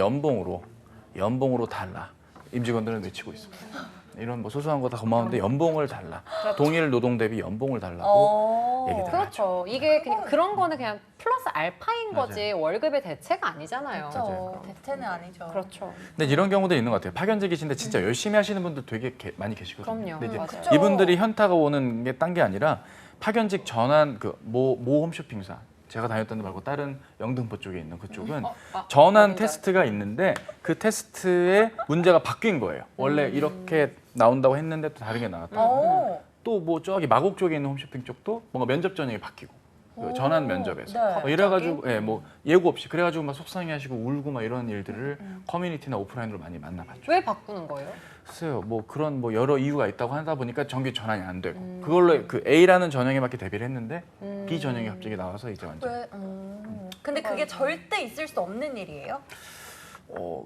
연봉으로 달라. 임직원들은 외치고 있습니다. 이런 뭐 소소한 거 다 고마운데 연봉을 달라. 동일 노동 대비 연봉을 달라고 얘기들 하죠. 그렇죠. 이게 그냥 그런 거는 그냥 플러스 알파인 맞아요. 거지 월급의 대체가 아니잖아요. 그렇죠. 대체는 아니죠. 그렇죠. 근데 이런 경우도 있는 것 같아요. 파견직이신데 진짜 열심히 하시는 분들 되게 많이 계시거든요. 그럼요. 근데 이제 맞아요. 그쵸. 이분들이 현타가 오는 게 딴 게 아니라 파견직 전환 모 홈쇼핑사 제가 다녔던 데 말고 다른 영등포 쪽에 있는 그쪽은 전환 어딘가요? 테스트가 있는데 그 테스트에 문제가 바뀐 거예요. 원래 이렇게 나온다고 했는데 또 다른 게 나왔다. 오. 또 뭐 저기 마곡 쪽에 있는 홈쇼핑 쪽도 뭔가 면접 전형이 바뀌고 그 전환 면접에서 네. 뭐 이래가지고 뭐 예고 없이 그래가지고 막 속상해하시고 울고 막 이런 일들을 커뮤니티나 오프라인으로 많이 만나봤죠. 왜 바꾸는 거예요? 글쎄요, 뭐 그런 뭐 여러 이유가 있다고 하다 보니까 정규 전환이 안 되고 그걸로 그 A라는 전형에 맞게 대비를 했는데 B 전형이 갑자기 나와서 이제 완전 왜? 근데 그게 절대 있을 수 없는 일이에요?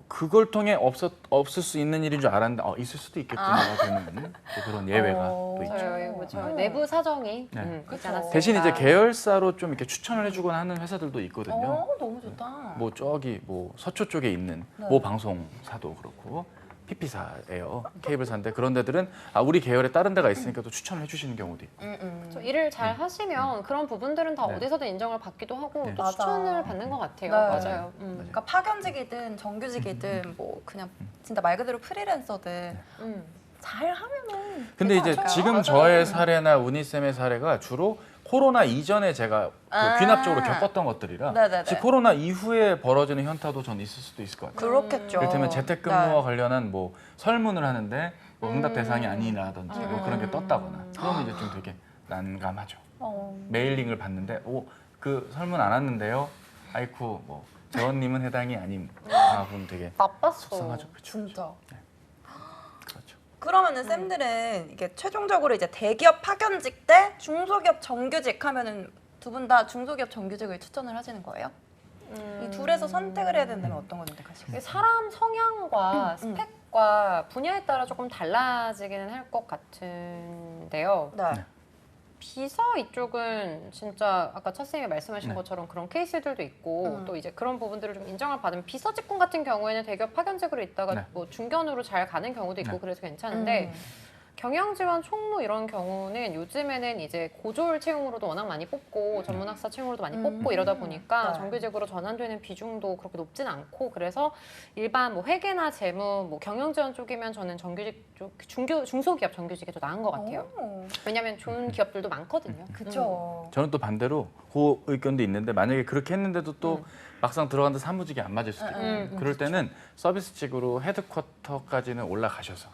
그걸 통해 없을 수 있는 일인 줄 알았는데 있을 수도 있겠구나 되는 또 그런 예외가 또 있죠. 저희 내부 사정이 네. 있지 그쵸. 않았을까. 대신 이제 계열사로 좀 이렇게 추천을 해주거나 하는 회사들도 있거든요. 너무 좋다. 뭐 저기 뭐 서초 쪽에 있는 네. 모 방송사도 그렇고 PP사예요. 케이블사인데 그런 데들은 우리 계열에 다른 데가 있으니까 또 추천을 해주시는 경우도 있고. 저 일을 잘 하시면 그런 부분들은 다 네. 어디서든 인정을 받기도 하고 네. 또 맞아. 추천을 받는 것 같아요. 네. 맞아요. 그러니까 파견직이든 정규직이든 뭐 그냥 진짜 말 그대로 프리랜서든 잘 하면은 근데 이제 괜찮죠? 지금 맞아요. 저의 사례나 우니쌤의 사례가 주로 코로나 이전에 제가 그 귀납적으로 겪었던 것들이라 네네네. 혹시 코로나 이후에 벌어지는 현타도 전 있을 수도 있을 것 같아요. 그렇겠죠. 이를테면 재택근무와 네. 관련한 뭐 설문을 하는데 뭐 응답 대상이 아니라든지 뭐 그런 게 떴다거나 그러면 이제 좀 되게 난감하죠. 메일링을 받는데 그 설문 안 왔는데요. 아이쿠 뭐 재원님은 해당이 아님. 그럼 되게 나빴어. 속상하죠. 그렇죠. 진짜. 그렇죠. 그러면은 쌤들은 이게 최종적으로 이제 대기업 파견직 대 중소기업 정규직 하면은 두 분 다 중소기업 정규직을 추천을 하시는 거예요? 이 둘에서 선택을 해야 된다면 어떤 거 선택하실까요? 사람 성향과 스펙 것과 분야에 따라 조금 달라지기는 할 것 같은데요. 네. 네. 비서 이쪽은 진짜 아까 차 선생님이 말씀하신 네. 것처럼 그런 케이스들도 있고 음. 또 이제 그런 부분들을 좀 인정을 받으면 비서 직군 같은 경우에는 대기업 파견직으로 있다가 네. 뭐 중견으로 잘 가는 경우도 있고 네. 그래서 괜찮은데 경영지원 총무 이런 경우는 요즘에는 이제 고졸 채용으로도 워낙 많이 뽑고 전문학사 채용으로도 많이 뽑고 이러다 보니까 네. 정규직으로 전환되는 비중도 그렇게 높진 않고 그래서 일반 뭐 회계나 재무, 뭐 경영지원 쪽이면 저는 정규직 쪽, 중소기업 정규직이 더 나은 것 같아요. 왜냐하면 좋은 기업들도 많거든요. 그렇죠. 저는 또 반대로 그 의견도 있는데 만약에 그렇게 했는데도 또 막상 들어갔는데 사무직이 안 맞을 수도 있고 그럴 때는 서비스직으로 헤드쿼터까지는 올라가셔서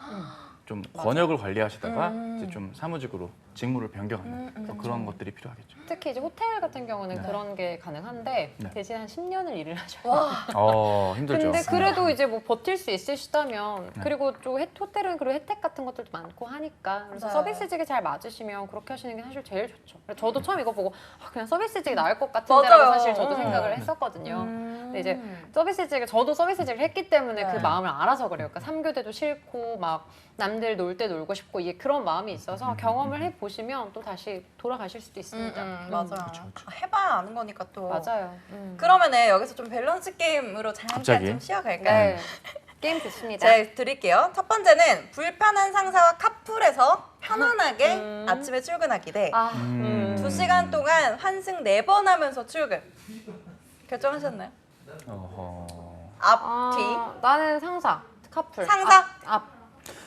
좀 권역을 관리하시다가 이제 좀 사무직으로 직무를 변경하는 또 그런 것들이 필요하겠죠. 특히 이제 호텔 같은 경우는 네. 그런 게 가능한데 네. 대신 한 10년을 일을 하셔요. 와, 힘들죠. 근데 그래도 이제 뭐 버틸 수 있으시다면 네. 그리고 또 호텔은 그리고 혜택 같은 것들도 많고 하니까 그래서 네. 서비스직이 잘 맞으시면 그렇게 하시는 게 사실 제일 좋죠. 그래서 저도 처음 이거 보고 그냥 서비스직이 나을 것 맞아요. 같은데라고 사실 저도 음. 생각을 했었거든요. 근데 이제 음. 저도 서비스직을 했기 때문에 네. 그 마음을 알아서 그래요. 그러니까 3교대도 싫고 막 남들 놀 때 놀고 싶고 이게 그런 마음이 있어서 경험을 해보시면 또 다시 돌아가실 수도 있습니다. 맞아요. 그쵸. 해봐야 아는 거니까 또. 맞아요. 그러면은 여기서 좀 밸런스 게임으로 잠깐 갑자기? 좀 쉬어갈까요? 네. 게임 좋습니다. 제가 드릴게요. 첫 번째는 불편한 상사와 카풀해서 편안하게 아침에 출근하기 대 아, 2시간 동안 환승 4번 하면서 출근. 결정하셨나요? 어허. 앞, 뒤. 나는 상사, 카풀. 상사? 앞.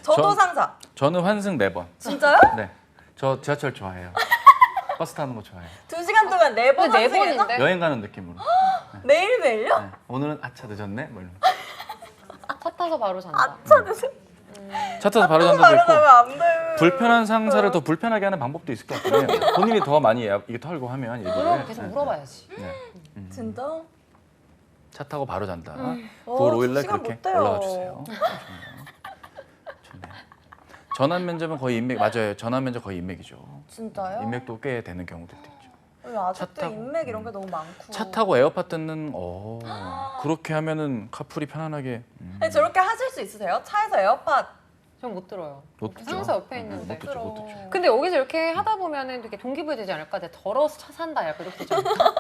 저도 전- 상사. 저는 환승 4번. 진짜요? 네. 저 지하철 좋아해요. 버스 타는 거 좋아해요. 2시간 동안 4번 근데 네 환승해서? 번인데? 여행 가는 느낌으로. 매일매일요? 네. 오늘은 아차 늦었네. 뭐 이러면. 차 타서 바로 잔다. 차 타서 바로 잔다도 바로 있고 나면 안 돼. 불편한 상사를 더 불편하게 하는 방법도 있을 것 같긴 해요. 본인이 더 많이 이게 털고 하면 그럼 얘기를. 계속 네. 물어봐야지. 네. 진짜? 차 타고 바로 잔다. 9월 어, 5일날 시간 그렇게 못 돼요. 올라와 주세요. 좋네요. 전환 면접은 거의 인맥 맞아요. 전환 면접 거의 인맥이죠. 진짜요? 인맥도 꽤 되는 경우들도 있죠. 왜 아직도 차 타고. 인맥 이런 게 너무 많고. 차 타고 에어팟 듣는 그렇게 하면은 카풀이 편안하게 아니, 저렇게 하실 수 있으세요? 차에서 에어팟. 전 못 들어요. 못 듣죠. 상사 옆에 있는데. 못 듣죠, 못 듣죠. 근데 여기서 이렇게 하다 보면은 되게 동기부여 되지 않을까? 내가 더러워서 차 산다. 약간 이렇게 되지 않을까?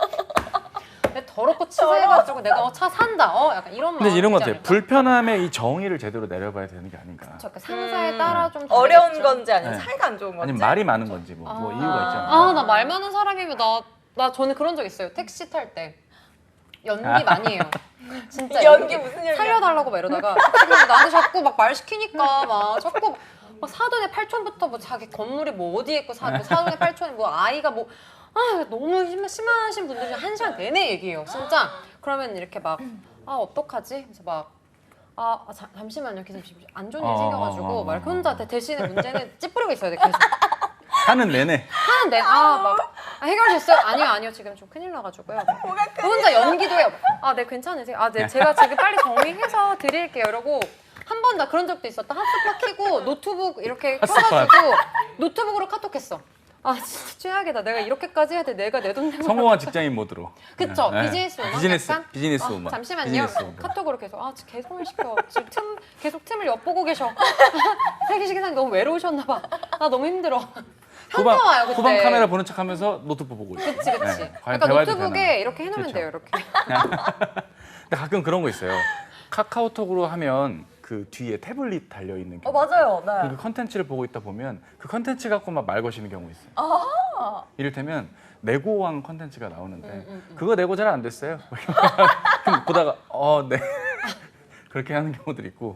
내가 더럽고 치사해가지고 내가 차 산다. 약간 이런 마음. 근데 이런 것 들지 같아요. 않을까? 불편함의 이 정의를 제대로 내려봐야 되는 게 아닌가. 그쵸, 그 상사에 따라 좀 어려운 다르겠죠. 건지 아니면 네. 사이가 안 좋은 건지. 아니면 말이 많은 건지 뭐 이유가 있잖아요. 아, 나 말 많은 사람이면 나 저는 그런 적 있어요. 택시 탈 때. 연기 많이 해요. 진짜 연기 무슨 연기야? 살려달라고 막 이러다가 지금 나한테 자꾸 막 말 시키니까 막 자꾸 막 사돈의 8촌부터 뭐 자기 건물이 뭐 어디에 있고 뭐 사돈의 8촌에 뭐 아이가 뭐 너무 심하신 분들이 1시간 내내 얘기해요. 진짜. 그러면 이렇게 막 어떡하지? 그래서 막 잠시만요. 기사님 안 좋은 일 생겨가지고 막 이렇게 혼자 대신에 문제는 찌푸리고 있어야 돼. 계속. 하는 내내 하는데 해결됐어요? 아니요 지금 좀 큰일 나가지고요. 혼자 연기도 해요. 네 괜찮으세요? 네 제가 지금 빨리 정리해서 드릴게요. 이러고 한 번 나 그런 적도 있었다. 핫스팟 켜고 노트북 이렇게 켜가지고 노트북으로 카톡했어. 진짜 최악이다. 내가 이렇게까지 해야 돼. 내가 내 돈 내고 성공한 직장인 모드로. 그쵸? 네. 비즈니스 우먼 비즈니스 약간? 비즈니스 우먼. 잠시만요. 비즈니스 우먼. 카톡으로 계속 개송을 시켜. 지금 계속 틈을 엿보고 계셔. 태기시 기사님 너무 외로우셨나 봐. 나 너무 힘들어. 현타 와요 그때. 후방 카메라 보는 척하면서 노트북 보고 있어요. 그치. 과연 그러니까 대화해도 노트북에 되나? 이렇게 해놓으면 그렇죠. 돼요. 이렇게. 근데 가끔 그런 거 있어요. 카카오톡으로 하면 그 뒤에 태블릿 달려 있는 경우. 맞아요. 네. 그 컨텐츠를 보고 있다 보면 그 컨텐츠 갖고 막 말 거시는 경우 있어요. 이를테면 내고왕 컨텐츠가 나오는데 그거 내고 잘 안 됐어요. 그럼 보다가 네 그렇게 하는 경우들이 있고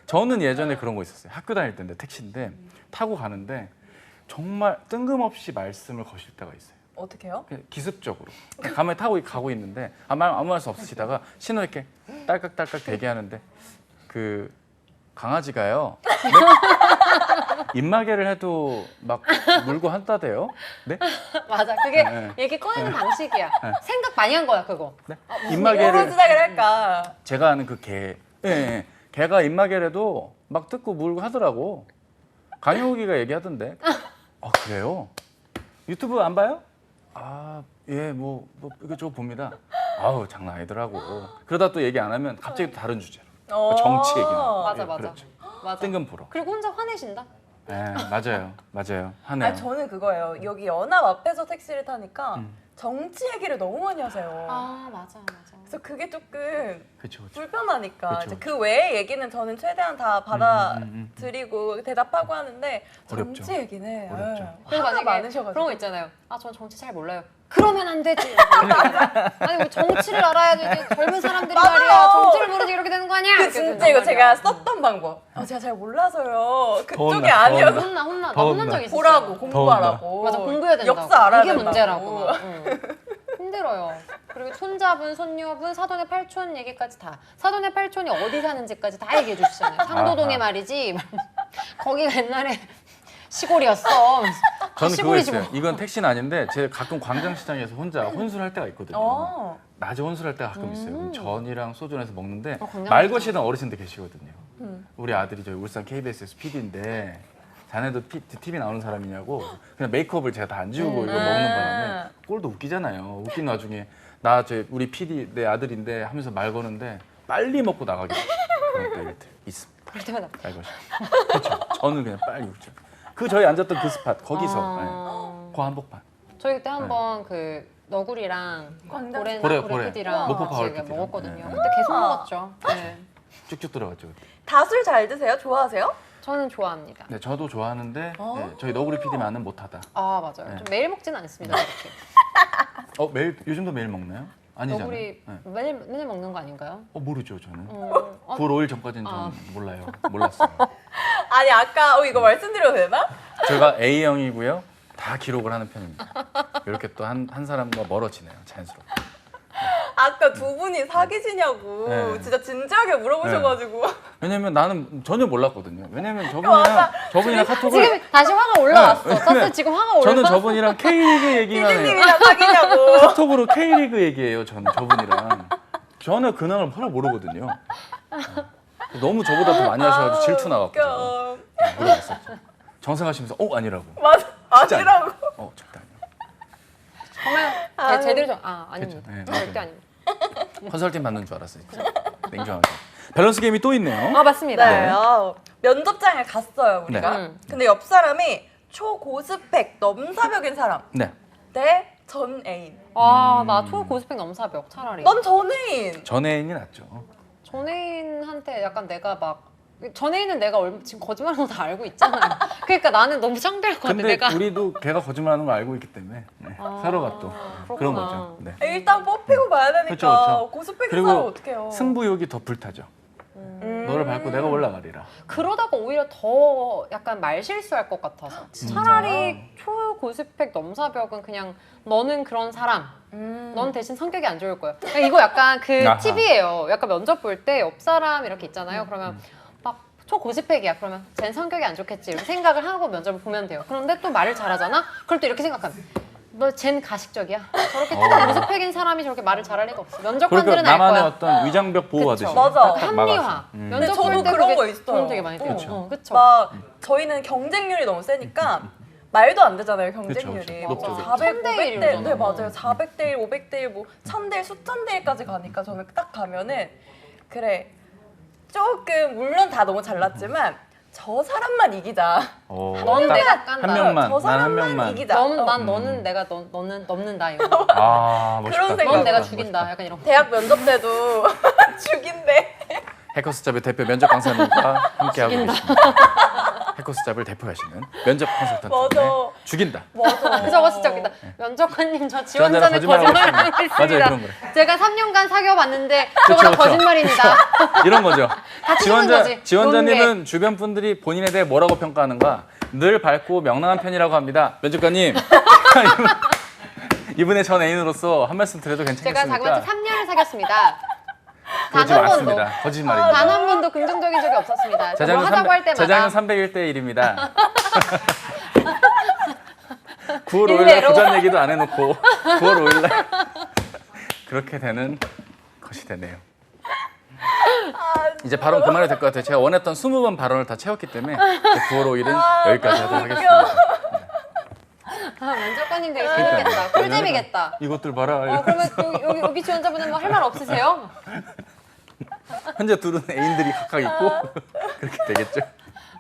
저는 예전에 그런 거 있었어요. 학교 다닐 때인데 택시인데 타고 가는데 정말 뜬금없이 말씀을 거실 때가 있어요. 어떻게 해요? 그냥 기습적으로 가만히 가고 있는데 아무 말씀 없으시다가 신호 이렇게 딸깍딸깍 대기하는데 그 강아지가요. 네? 입마개를 해도 막 물고 한다대요. 네? 맞아. 그게 네. 얘기 꺼내는 방식이야. 생각 많이 한 거야 그거. 네? 뭐로 입마개를 시작을 할까? 제가 아는 그 개가 입마개를 해도 막 뜯고 물고 하더라고. 강효기가 얘기하던데. 그래요? 유튜브 안 봐요? 뭐 이거 저거 봅니다. 장난 아니더라고. 그러다 또 얘기 안 하면 갑자기 또 다른 주제로. 정치 얘기나. 맞아, 예, 맞아. 그렇죠. 맞아. 뜬금 보러. 그리고 혼자 화내신다. 네, 맞아요. 하네요. 아니 저는 그거예요. 여기 연합 앞에서 택시를 타니까 정치 얘기를 너무 많이 하세요. 아, 맞아. 그래서 그게 조금 그렇죠. 불편하니까 그쵸, 이제 그쵸. 그 외의 얘기는 저는 최대한 다 받아들이고 대답하고 하는데 어렵죠. 정치 얘기는 어렵죠. 그래서 화가 만약에 많으셔가지고 그런 거 있잖아요. 아, 전 정치 잘 몰라요. 그러면 안 되지. 아니, 뭐 정치를 알아야지. 이제 젊은 사람들이 맞아요. 말이야. 정치를 모르지 이렇게 되는 거 아니야? 그 이렇게 진짜 된단 이거 말이야. 제가 썼던 방법. 제가 잘 몰라서요. 그쪽이 혼나, 더 아니어서 혼나. 나 더 혼난 혼나. 적 있어. 보라고 공부하라고. 맞아, 공부해야 된다고. 역사 알아야 이게 된다고. 문제라고. 응. 힘들어요. 그리고 손잡은, 손녀분, 사돈의 팔촌 얘기까지 다. 사돈의 팔촌이 어디 사는지까지 다 얘기해 주시잖아요. 상도동에 아하. 말이지. 거기가 옛날에 시골이었어. 저는 그거 시골이지 있어요. 뭐. 이건 택시는 아닌데 제가 가끔 광장시장에서 혼자 혼술할 때가 있거든요. 낮에 혼술할 때가 가끔 있어요. 그럼 전이랑 소주 내서 먹는데 광장시장. 말 거시던 어르신들 계시거든요. 우리 아들이 저희 울산 KBS에서 PD인데 자네도 TV 나오는 사람이냐고 그냥 메이크업을 제가 다 안 지우고 이거 먹는 바람에 꼴도 웃기잖아요. 웃긴 와중에 우리 PD 내 아들인데 하면서 말 거는데 빨리 먹고 나가겠다. 그러니까 이렇게 있습니다. 그럴 때마다. 말 거시. 그렇죠. 저는 그냥 빨리 웃죠. 저희 앉았던 그 스팟 거기서 그 한복판. 저희 그때 한번 그 너구리랑 광장- 고래. 고래 PD랑 목포 가을 같이 PD랑. 먹었거든요. 네. 그때 계속 먹었죠. 네. 쭉쭉 들어갔죠. 그때. 다술 잘 드세요? 좋아하세요? 저는 좋아합니다. 네, 저도 좋아하는데 네, 저희 너구리 PD만은 못하다. 아, 맞아요. 네. 좀 매일 먹지는 않습니다. 이렇게. 매일 요즘도 매일 먹나요? 아니잖아요. 너구리 네. 맨날 먹는 거 아닌가요? 모르죠 저는. 어, 9월 5일 전까지는 전 몰랐어요. 아니 아까 이거 말씀드려도 되나? 제가 A형이고요. 다 기록을 하는 편입니다. 이렇게 또 한 사람과 멀어지네요. 자연스럽게. 아까 두 분이 사귀시냐고 네. 진짜 진지하게 물어보셔가지고 왜냐면 나는 전혀 몰랐거든요. 왜냐면 맞아. 저분이랑 카톡을 지금 다시 화가 올라왔어. 네. 사실 지금 화가 저는 올라왔어. 저분이랑 K리그 얘기만 해요. 피디님이랑 사귀냐고. 카톡으로 K리그 얘기해요. 저분이랑. 저는 근황을 하나 모르거든요. 너무 저보다 더 많이 하셔가지고 질투 나갖고 제가 웃겨. 물어봤었죠. 정색하시면서 아니라고. 맞아. 진짜 아니라고. 적당히. 정말 제대로 좀 아닙니다. 그쵸. 네, 절대 맞아요. 아닙니다. 컨설팅 받는 줄 알았어요. 진짜. 냉정하게. 밸런스 게임이 또 있네요. 아, 맞습니다. 네. 면접장에 갔어요 우리가. 네. 근데 옆 사람이 초고스펙 넘사벽인 사람 네. 대 전 애인. 나 초고스펙 넘사벽 차라리. 넌 전 애인. 전애인이 낫죠. 전애인한테 약간 내가 막 전애인은 내가 지금 거짓말하는 거 다 알고 있잖아요. 그러니까 나는 너무 창피할 것 같아. 근데 내가 우리도 걔가 거짓말하는 걸 알고 있기 때문에 서로가 또 그런 그렇구나. 거죠. 네. 일단 뽑히고 봐야 되니까 그쵸, 그쵸. 고스펙인 그리고 사람 어떡해요. 승부욕이 더 불타죠. 너를 밟고 내가 올라가리라. 그러다가 오히려 더 약간 말 실수할 것 같아서 차라리 초고스펙 넘사벽은 그냥 너는 그런 사람 넌 대신 성격이 안 좋을 거야. 그러니까 이거 약간 그 아하. 팁이에요. 약간 면접 볼 때 옆 사람 이렇게 있잖아요. 그러면 막 초고스펙이야. 그러면 쟤는 성격이 안 좋겠지 이렇게 생각을 하고 면접을 보면 돼요. 그런데 또 말을 잘하잖아? 그걸 또 이렇게 생각하면 너 쟤는 가식적이야. 저렇게 초고스펙인 사람이 저렇게 말을 잘할 리가 없어. 면접관들은 그러니까 알 나만의 거야. 어떤 위장벽 보호하듯이. 그쵸. 맞아. 딱 합리화. 막아서. 면접 저도 볼 때 그런 그게 거 있어요. 도움 되게 많이 돼요. 그쵸. 그쵸. 막 저희는 경쟁률이 너무 세니까 말도 안 되잖아요 경쟁률이. 그쵸. 뭐 높죠, 높죠. 400, 1000대 500대, 1이잖아. 네 맞아요. 400대 1, 500대 1, 뭐 1000대 1, 수천 대 1까지 가니까 저는 딱 가면은 그래 조금 물론 다 너무 잘났지만 저 사람만 이기자. 넌 딱 내가 깐다. 한 명만, 저 난 한 사람만 명만. 이기자. 너는 내가 너는 넘는다 이거. 멋있다. 그런 생각. 넌 내가 멋있다. 죽인다. 약간 이런 거. 대학 면접 때도 죽인대. 해커스잡의 대표 면접 강사님과 함께하고 죽인다. 계십니다. 해커스잡을 대표하시는 면접 컨설턴트 맞아. 죽인다. 맞아. 저거 진짜 웃기다. 면접관님 저 지원자는 지원자는 거짓말하고 거짓말하고 있습니다. 맞아요, 있습니다. 그런 거래. 제가 3년간 사귀어봤는데 그쵸, 저거 다 그쵸. 거짓말입니다. 이런 거죠. 다 찍는 거지. 지원자님은 주변 분들이 본인에 대해 뭐라고 평가하는가? 늘 밝고 명랑한 편이라고 합니다. 면접관님. 이분의 전 애인으로서 한 말씀 드려도 제가 괜찮겠습니까? 자그마치 3년을 사귀었습니다. 단 그러지 한 번도. 않습니다. 거짓말입니다. 단 한 번도 긍정적인 적이 없었습니다. 뭐 하자고 할 때마다 자장은 301대 1입니다. 9월 5일날 일례로. 부전 얘기도 안 해놓고 9월 5일날 그렇게 되는 것이 되네요. 이제 발언 그만해도 될 것 같아요. 제가 원했던 20번 발언을 다 채웠기 때문에 이제 9월 5일은 여기까지 하도록 하겠습니다. 면접관님 되게 그러니까요. 재밌겠다. 꿀잼이겠다. 이것들 봐라. 그러면 여기 지원자분은 뭐 할 말 없으세요? 현재 둘은 애인들이 각각 있고 그렇게 되겠죠.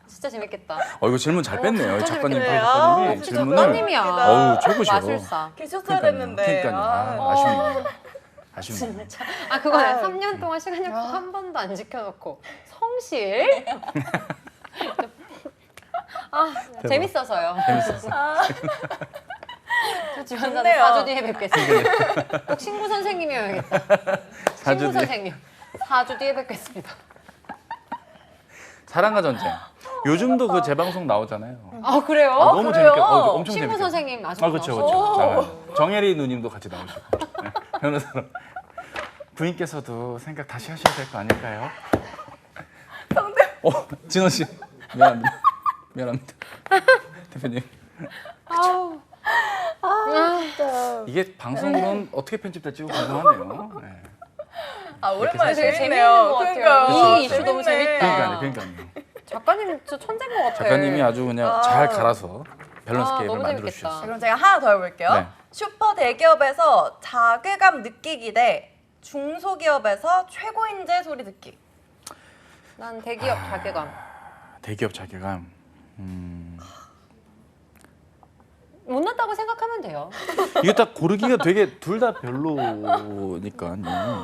진짜 재밌겠다. 이거 질문 잘 뺐네요. 진짜 작가님, 재밌겠네요. 작가님이 진짜 질문을. 작가님이야. 어우 최고셔. 마술사. 계셨어야 됐는데. 그러니까요. 아쉽네요. 아쉽네요. 아 그거네. 아유. 3년 동안 시간 약속 한 번도 안 지켜놓고 성실. 아 재밌어서요. 재밌었어. 저 지원자는 좋네요. 4주 뒤에 뵙겠습니다. 꼭 친구 선생님이어야겠다. 친구 뒤에. 선생님. 4주 뒤에 뵙겠습니다. 사랑과 전쟁. 요즘도 그 재방송 나오잖아요. 아 그래요? 너무 그래요? 재밌게, 엄청 친구 재밌게. 선생님 아직 그렇죠, 그렇죠. 나가요. 정혜리 누님도 같이 나오시고. 네, 변호사로. 부인께서도 생각 다시 하셔야 될 거 아닐까요? 진원 씨, 미안합니다. 미안합니다. 대표님. 아우. 이게 방송으로는 어떻게 편집될지 궁금하네요. 네. 오랜만에 되게 재밌네요. 재밌는 것 같아요. 그러니까요. 이 이슈 너무 재밌네. 재밌다. 그러니까요. 작가님 진짜 천재인 것 같아. 작가님이 아주 그냥 잘 갈아서 밸런스 아, 게임을 너무 만들어 재밌겠다. 주셨어요. 그럼 제가 하나 더 해볼게요. 네. 슈퍼 대기업에서 자괴감 느끼기 대 중소기업에서 최고인재 소리 듣기. 난 대기업 자괴감. 대기업 자괴감. 못났다고 생각하면 돼요. 이게 딱 고르기가 되게 둘 다 별로니까요.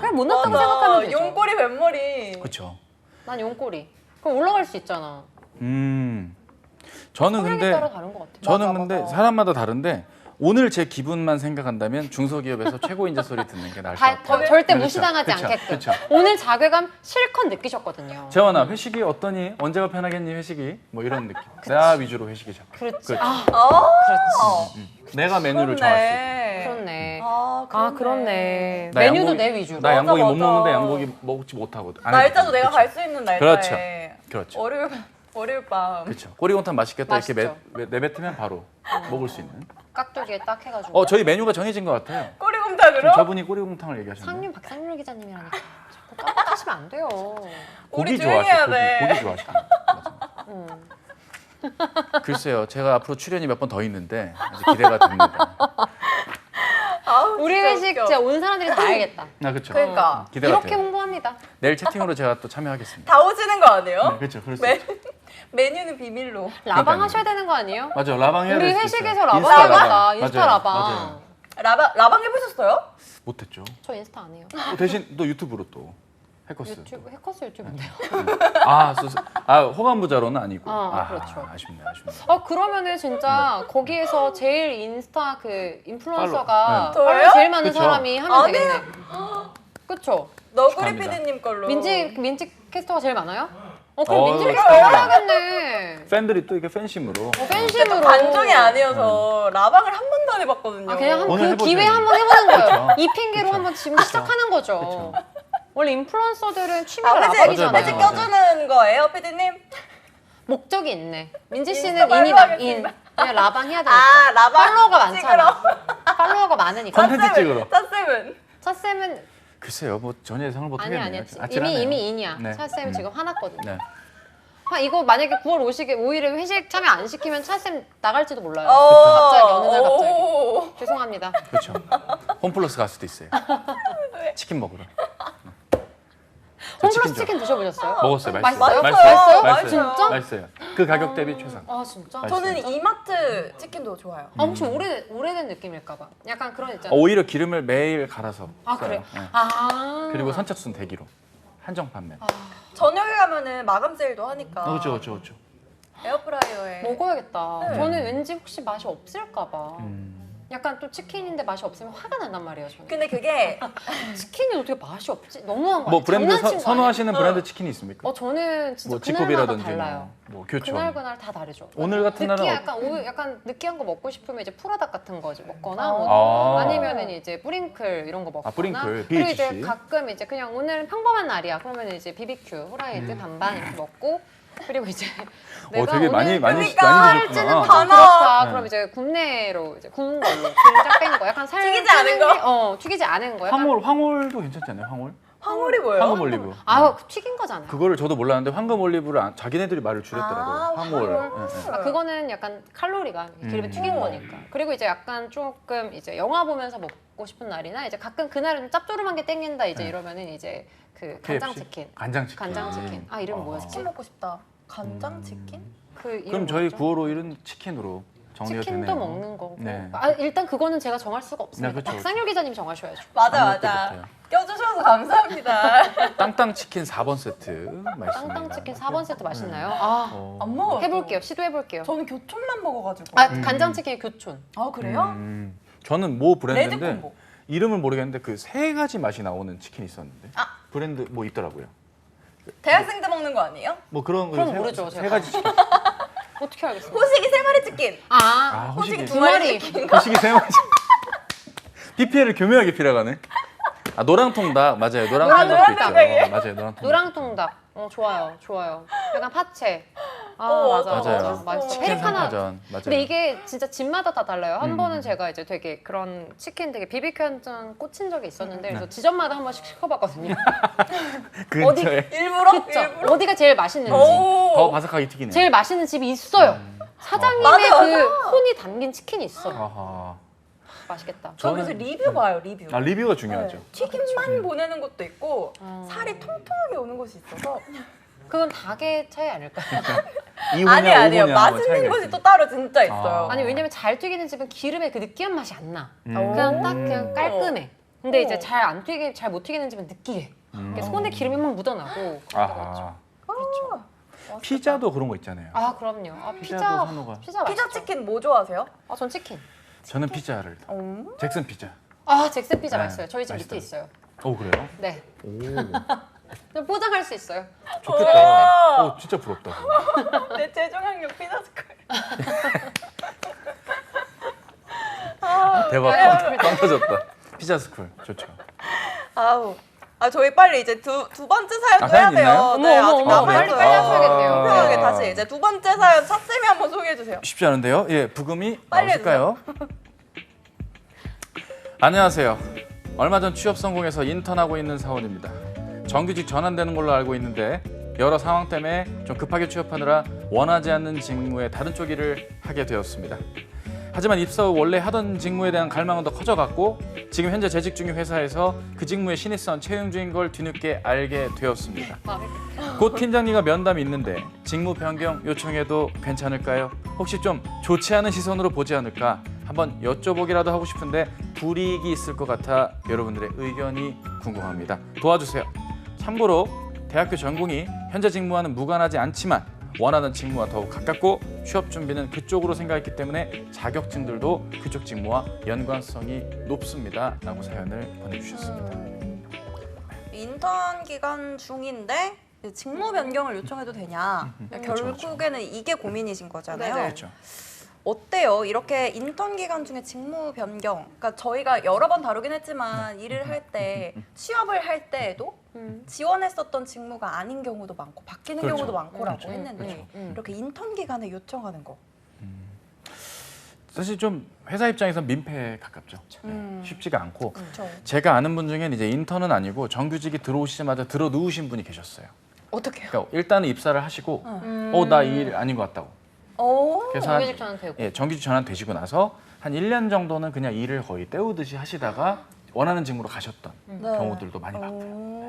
그냥 못났다고 생각하면 되죠. 용꼬리 뱃머리. 그렇죠. 난 용꼬리. 그럼 올라갈 수 있잖아. 저는 성향에 근데 따라 다른 것 같아. 저는 맞아, 근데 맞아. 사람마다 다른데 오늘 제 기분만 생각한다면 중소기업에서 최고인재 소리 듣는 게 나을 것 같아요. 절대 그렇죠. 무시당하지 그렇죠. 않게끔. 그렇죠. 오늘 자괴감 실컷 느끼셨거든요. 재원아 회식이 어떠니? 언제가 편하겠니 회식이? 뭐 이런 느낌. 나 위주로 회식이 자꾸. 그렇지. 그렇지. 아, 그렇지. 내가 메뉴를 정할 수 있고. 그렇네. 그렇네. 그렇네. 나 메뉴도 양고기- 내 위주로. 나 양고기 못 맞아. 먹는데 양고기 먹지 못하거든. 안 날짜도 해도 내가 그렇죠. 갈 수 있는 날짜에. 그렇죠. 그렇죠. 월요일 밤. 그렇죠. 꼬리곰탕 맛있겠다 이렇게 맛있죠. 내뱉으면 바로 먹을 수 있는. 깍두기에 딱 해가지고. 저희 메뉴가 정해진 것 같아요. 꼬리곰탕으로? 지금 저분이 꼬리곰탕을 얘기하셨네요. 상윤 박상률 기자님이라니까. 자꾸 깜빡하시면 안 돼요. 고기 우리 조용히 해야 좋아하시고 돼. 고기 좋아하시고. 음. 글쎄요, 제가 앞으로 출연이 몇 번 더 있는데 이제 기대가 됩니다. 우리 진짜 회식 웃겨. 진짜 온 사람들이 다 알겠다. 그렇죠. 그러니까. 기대가 이렇게 돼요. 홍보합니다. 내일 채팅으로 제가 또 참여하겠습니다. 다 오시는 거 아니에요? 네, 그렇죠. 그럴 수 메, 있죠. 메뉴는 비밀로. 라방 그러니까요. 하셔야 되는 거 아니에요? 맞아, 라방 해야 우리 될수 회식에서 있어요. 라방 인스타 해야겠다. 인스타 맞아요. 라방. 맞아요. 라방 해보셨어요? 못했죠. 저 인스타 안 해요. 대신 또 유튜브로 또 해커스. 유튜브 해커스 유튜브인데요. 호감 부자로는 아니고. 그렇죠. 아쉽네. 그러면은 진짜 거기에서 제일 인스타 그 인플루언서가 팔로우. 네. 팔로우 제일 많은 그쵸. 사람이 하면 아, 되겠네. 그쵸? 너구리 축하합니다. PD님 걸로. 민지 캐스터가 제일 많아요? 그럼 민지 그래요? 캐스터 해야겠네. 팬들이 또 이게 팬심으로. 팬심으로. 관종이 아니어서 라방을 한 번도 안 해봤거든요. 아, 그냥 오늘 그 해보세요. 기회에 한번 해보는 거예요. 그쵸. 이 핑계로 그쵸. 한번 지금 시작하는 거죠. 그쵸. 원래 인플루언서들은 취미가 회식 라방이잖아요. 회식 껴주는 거예요, PD님? 목적이 있네. 민지 인스타 씨는 팔로우 인이다. 하겠습니다. 인. 그냥 라방 해야 되니까. 라방 팔로워가 많잖아. 찍으러. 팔로워가 많으니까. 컨텐츠 찍으러. 짠쌤은. 차쌤은 글쎄요, 뭐 전혀 예상을 못하겠네요. 아니야. 아찔하네요. 이미 인이야. 네. 차쌤 지금 화났거든요. 네. 이거 만약에 9월 5일에 회식 참여 안 시키면 차쌤 나갈지도 몰라요. 어. 갑자기 어느 날 갑자기. 오. 죄송합니다. 그렇죠. 홈플러스 갈 수도 있어요. 치킨 먹으러. 저 홈플러스 좀- 치킨 드셔보셨어요? 먹었어요. 맛있어요? 맛있어요? 맛있어요. 진짜? 맛있어요. 그 가격 대비 최상. 아 진짜? 맛있어요. 저는 이마트 치킨도 좋아요. 혹시 오래된 느낌일까봐. 약간 그런 거 있잖아요. 오히려 기름을 매일 갈아서. 아 써요. 그래요? 네. 아 그리고 선착순 대기로 한정 판매. 저녁에 가면은 마감 세일도 하니까. 그렇죠. 에어프라이어에. 먹어야겠다. 네. 저는 왠지 혹시 맛이 없을까봐. 음. 약간 또 치킨인데 맛이 없으면 화가 난단 말이에요. 저는. 근데 그게 치킨이 어떻게 맛이 없지? 너무한 거 뭐 아니야? 브랜드 장난친 거 선호하시는 아니야? 브랜드 치킨이 있습니까? 저는 진짜 뭐 그날마다 지코비라든지 달라요. 뭐 교촌. 그날 다 다르죠. 오늘 같은 날은 약간 느끼한 거 먹고 싶으면 이제 프라닭 같은 거 먹거나 뭐 아니면은 이제 뿌링클 이런 거 먹거나 뿌링클, 그리고 이제 BHC. 가끔 이제 그냥 오늘은 평범한 날이야. 그러면 이제 BBQ 후라이드 반반 이렇게 먹고 그리고 이제 내가 되게 오늘 많이 그러니까 찌는 드셨구나. 건 다 그렇다. 네. 그럼 이제 굽내로 이제 구운 걸로 기름 쫙 뺀 거. 약간 살 튀기지 않은 찌는 거? 게, 튀기지 않은 거. 약간 황홀도 괜찮지 않아요? 황홀? 황홀이 뭐예요? 황금 올리브. 아, 튀긴 거잖아요. 그거를 저도 몰랐는데 황금 올리브를 자기네들이 말을 줄였더라고요. 아, 황홀. 황홀. 예, 예. 아, 그거는 약간 칼로리가 기름에 튀긴 거니까. 그리고 이제 약간 조금 이제 영화 보면서 먹고 싶은 날이나 이제 가끔 그날은 좀 짭조름한 게 땡긴다 이제 이러면은 이제 그 간장치킨. 간장치킨. 간장치킨. 아, 이름 뭐였지? 치킨 먹고 싶다. 간장치킨? 그 이름 그럼 저희 뭐였죠? 956은 치킨으로 정리가 치킨도 되네요. 먹는 거고. 네. 아, 일단 그거는 제가 정할 수가 없습니다. 네, 그쵸, 박상효 기자님이 정하셔야죠. 맞아 아무것도 맞아. 못해요. 껴주셔서 감사합니다. 땅땅치킨 4번 세트 맛있습니다. 땅땅치킨 4번 세트 맛있나요? 아, 어. 안 먹어요. 해볼게요. 시도해볼게요. 저는 교촌만 먹어가지고. 아, 간장치킨의 교촌. 아, 그래요? 저는 뭐 브랜드인데 레드 콤보. 이름을 모르겠는데 그 세 가지 맛이 나오는 치킨이 있었는데 아. 브랜드 뭐 있더라고요. 대학생 때 먹는 거 아니에요? 뭐 그런 그럼 세, 모르죠, 세 제가. 가지 치킨. 어떻게 알겠어요? 호식이 3마리 치킨. 아, 호식이 두 마리. 후식이 세 마리. PPL을 교묘하게 필요하네. 아 노랑통닭 맞아요. 노랑통닭도 노랑통닭이에요? 있죠. 맞아요. 노랑통닭. 노랑통닭. 좋아요, 좋아요. 약간 파채. 아, 맞아, 맞아요. 맞아. 맛있어. 치킨 페리카나. 상파전 맞아요. 근데 이게 진짜 집마다 다 달라요. 한 번은 제가 이제 되게 그런 치킨 되게 BBQ 한장 꽂힌 적이 있었는데 그래서 지점마다 한 번씩 시켜봤거든요. 근처에 일부러? 그쵸? 일부러? 어디가 제일 맛있는지. 더 바삭하게 튀기네. 제일 맛있는 집이 있어요. 사장님의 맞아, 그 혼이 담긴 치킨이 있어. 아하. 맛있겠다. 저 그래서 리뷰 봐요, 리뷰. 아 리뷰가 중요하죠. 튀김만 보내는 것도 있고 어. 살이 통통하게 오는 것이 있어서 그건 닭의 차이 아닐까요? 아니에요, 아니에요. 뭐 맛있는 것이 또 따로 진짜 있어요. 아니 왜냐면 잘 튀기는 집은 기름에 그 느끼한 맛이 안 나. 음. 그냥 딱 그냥 깔끔해. 근데 이제 어. 잘 못 튀기는 집은 느끼해. 그러니까 손에 기름이 막 묻어나고. 아하. 그렇죠. 피자도 그런 거 있잖아요. 아 그럼요. 아 피자도 피자 선호가. 피자 피자 맛있죠. 치킨 뭐 좋아하세요? 전 치킨. 저는 피자를 잭슨 피자. 아 잭슨 피자 네, 맛있어요. 저희 집 밑에 맛있어요. 있어요. 오 그래요? 네. 오 그냥 포장할 수 있어요. 좋겠다. 오 진짜 부럽다. 내 최종 학력 피자 스쿨. 대박. 빵 터졌다. 피자 스쿨 좋죠. 아우. 아 저희 빨리 이제 두 번째 사연도 아, 해야 사연 돼요. 있나요? 네, 어머, 아직 어머, 남아 빨리 있어요. 빨리 하셔야겠네요. 편하게 아. 다시 이제 두 번째 사연 찻쌤이 한번 소개해 주세요. 쉽지 않은데요. 예, 부금이 빨리 나오실까요? 안녕하세요. 얼마 전 취업 성공해서 인턴하고 있는 사원입니다. 정규직 전환되는 걸로 알고 있는데 여러 상황 때문에 좀 급하게 취업하느라 원하지 않는 직무에 다른 쪽 일을 하게 되었습니다. 하지만 입사 후 원래 하던 직무에 대한 갈망은 더 커져갔고 지금 현재 재직 중인 회사에서 그 직무에 신입사원 채용 중인 걸 뒤늦게 알게 되었습니다. 곧 팀장님과 면담이 있는데 직무 변경 요청해도 괜찮을까요? 혹시 좀 좋지 않은 시선으로 보지 않을까? 한번 여쭤보기라도 하고 싶은데 불이익이 있을 것 같아 여러분들의 의견이 궁금합니다. 도와주세요. 참고로 대학교 전공이 현재 직무와는 무관하지 않지만 원하는 직무와 더욱 가깝고 취업 준비는 그쪽으로 생각했기 때문에 자격증들도 그쪽 직무와 연관성이 높습니다. 라고 사연을 보내주셨습니다. 인턴 기간 중인데 직무 변경을 요청해도 되냐? 결국에는 이게 고민이신 거잖아요. 네네. 그렇죠. 어때요? 이렇게 인턴 기간 중에 직무 변경, 그러니까 저희가 여러 번 다루긴 했지만 일을 할 때, 취업을 할 때에도 지원했었던 직무가 아닌 경우도 많고 바뀌는 그렇죠. 경우도 많고라고 그렇죠. 했는데 이렇게 인턴 기간에 요청하는 거. 사실 좀 회사 입장에서 민폐에 가깝죠. 쉽지가 않고 그렇죠. 제가 아는 분 중에는 이제 인턴은 아니고 정규직이 들어오시자마자 들어 누우신 분이 계셨어요. 어떻게요? 그러니까 일단은 입사를 하시고 나 이 일 아닌 것 같다고. 오. 그래서 정규직 전환 되고. 예, 정규직 전환 되시고 나서 한 1년 정도는 그냥 일을 거의 때우듯이 하시다가 원하는 직무로 가셨던 네. 경우들도 많이 봤고요.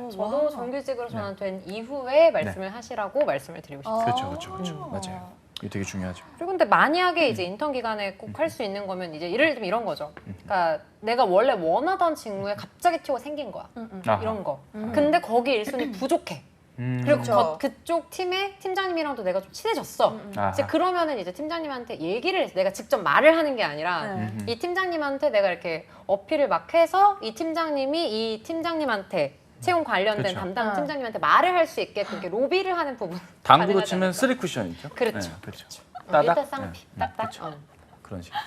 오, 저도 와. 정규직으로 전환된 이후에 말씀을 하시라고 말씀을 드리고 싶습니다. 그렇죠, 그렇죠, 그렇죠. 맞아요. 이게 되게 중요하죠. 그리고 근데 만약에 이제 인턴 기간에 꼭 할 수 있는 거면 이제 예를 들면 이런 거죠. 그러니까 내가 원래 원하던 직무에 갑자기 튀어가 생긴 거야. 아하. 이런 거. 근데 거기 일손이 부족해. 그리고 그렇죠. 그쪽 팀의 팀장님이랑도 내가 좀 친해졌어. 아하. 이제 그러면은 이제 팀장님한테 얘기를 해서 내가 직접 말을 하는 게 아니라 네. 이 팀장님한테 내가 이렇게 어필을 막 해서 이 팀장님이 이 팀장님한테 채용 관련된 그렇죠. 담당 네. 팀장님한테 말을 할 수 있게끔 이렇게 로비를 하는 부분. 당구로 가능하지 치면 않을까? 쓰리 쿠션이죠. 그렇죠. 네, 그렇죠. 일단 쌍피 딱딱. 그렇죠. 그런 식이죠.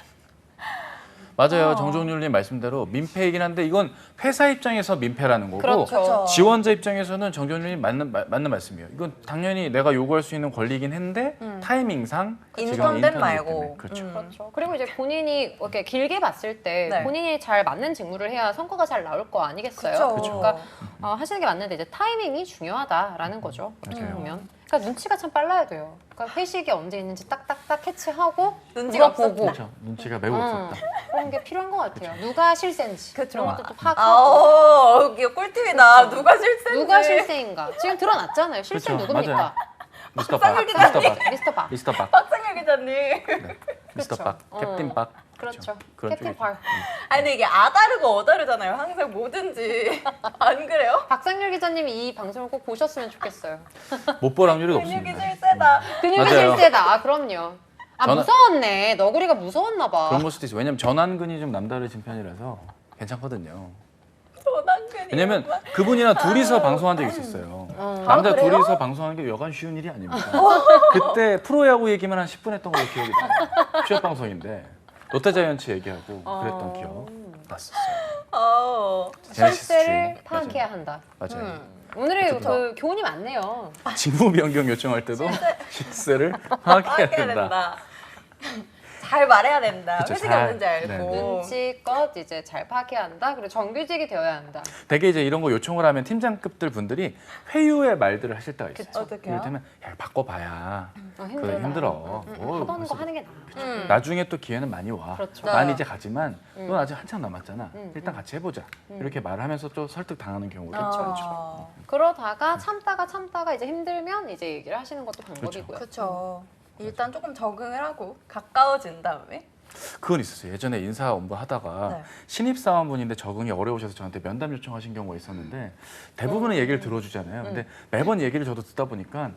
맞아요. 어. 정종률님 말씀대로 민폐이긴 한데 이건 회사 입장에서 민폐라는 거고 그렇죠. 그렇죠. 지원자 입장에서는 정종률님 맞는 말씀이에요. 이건 당연히 내가 요구할 수 있는 권리이긴 한데 타이밍상 지금 인턴 땐 인턴이기 말고. 때문에. 그렇죠. 그렇죠. 그리고 이제 본인이 이렇게 길게 봤을 때 네. 본인이 잘 맞는 직무를 해야 성과가 잘 나올 거 아니겠어요? 그쵸. 그러니까 하시는 게 맞는데 이제 타이밍이 중요하다라는 거죠. 어떻게 맞아요. 보면. 그러니까 눈치가 참 빨라야 돼요. 그러니까 회식이 언제 있는지 딱딱딱 캐치하고 눈치가 물어보고 그렇죠. 눈치가 매우 없었다. 그런 게 필요한 것 같아요. 누가 실세인지 그쵸. 그런 것도 또 파악하고 아, 이게 꿀팁이다. 누가 실세인지. 누가 실세인가. 지금 드러났잖아요. 실세 그렇죠. 누굽니까? 맞아요. 미스터 박, 박상혁 미스터 박, 미스터 박. 미스터 박, 박상혁 기자님. 미스터 그렇죠. 박, 캡틴 박. 그렇죠. 그런 캡틴 쪽이죠. 박. 아니 근데 이게 아다르고 어다르잖아요. 항상 뭐든지. 안 그래요? 박상렬 기자님이 이 방송을 꼭 보셨으면 좋겠어요. 못 볼 확률이 근육이 높습니다. 실세다. 근육이 맞아요. 실세다. 아, 그럼요. 아, 저는- 무서웠네. 너구리가 무서웠나 봐. 그런 걸 수도 있어요. 왜냐면 전완근이 좀 남다르신 편이라서 괜찮거든요. 전환근이. 왜냐면 그분이랑 둘이서 방송한 적이 있었어요. 남자 그래요? 둘이서 방송하는 게 여간 쉬운 일이 아닙니다. 그때 프로야구 얘기만 한 10분 했던 걸로 기억이 나요. 취업 방송인데 롯데자이언츠 얘기하고 그랬던 기억 났었어요. 제네시스 실세를 주인. 파악해야 한다. 맞아요. 오늘의 어쨌든. 그 교훈이 많네요. 직무 변경 요청할 때도 실세를 파악해야 해야 된다. 된다. 잘 말해야 된다. 그쵸, 회식이 잘. 없는지 알고. 네. 눈치껏 이제 잘 파악해야 한다. 그리고 정규직이 되어야 한다. 되게 이제 이런 거 요청을 하면 팀장급들 분들이 회유의 말들을 하실 때가 있어요. 그쵸. 어떡해요? 이를테면 야 바꿔봐야 힘들다. 그래 힘들어. 하던 거 벌써 하는 게 나아. 나중에 또 기회는 많이 와. 그렇죠. 난 이제 가지만 넌 아직 한참 남았잖아. 일단 같이 해보자. 음. 이렇게 말하면서 또 설득 당하는 경우도 그렇죠. 그러다가 참다가 이제 힘들면 이제 얘기를 하시는 것도 방법이고요. 그렇죠. 일단 조금 적응을 하고 가까워진 다음에. 그건 있었어요. 예전에 인사 업무 하다가 네. 신입 사원분인데 적응이 어려우셔서 저한테 면담 요청하신 경우가 있었는데 대부분의 얘기를 들어주잖아요. 근데 매번 얘기를 저도 듣다 보니까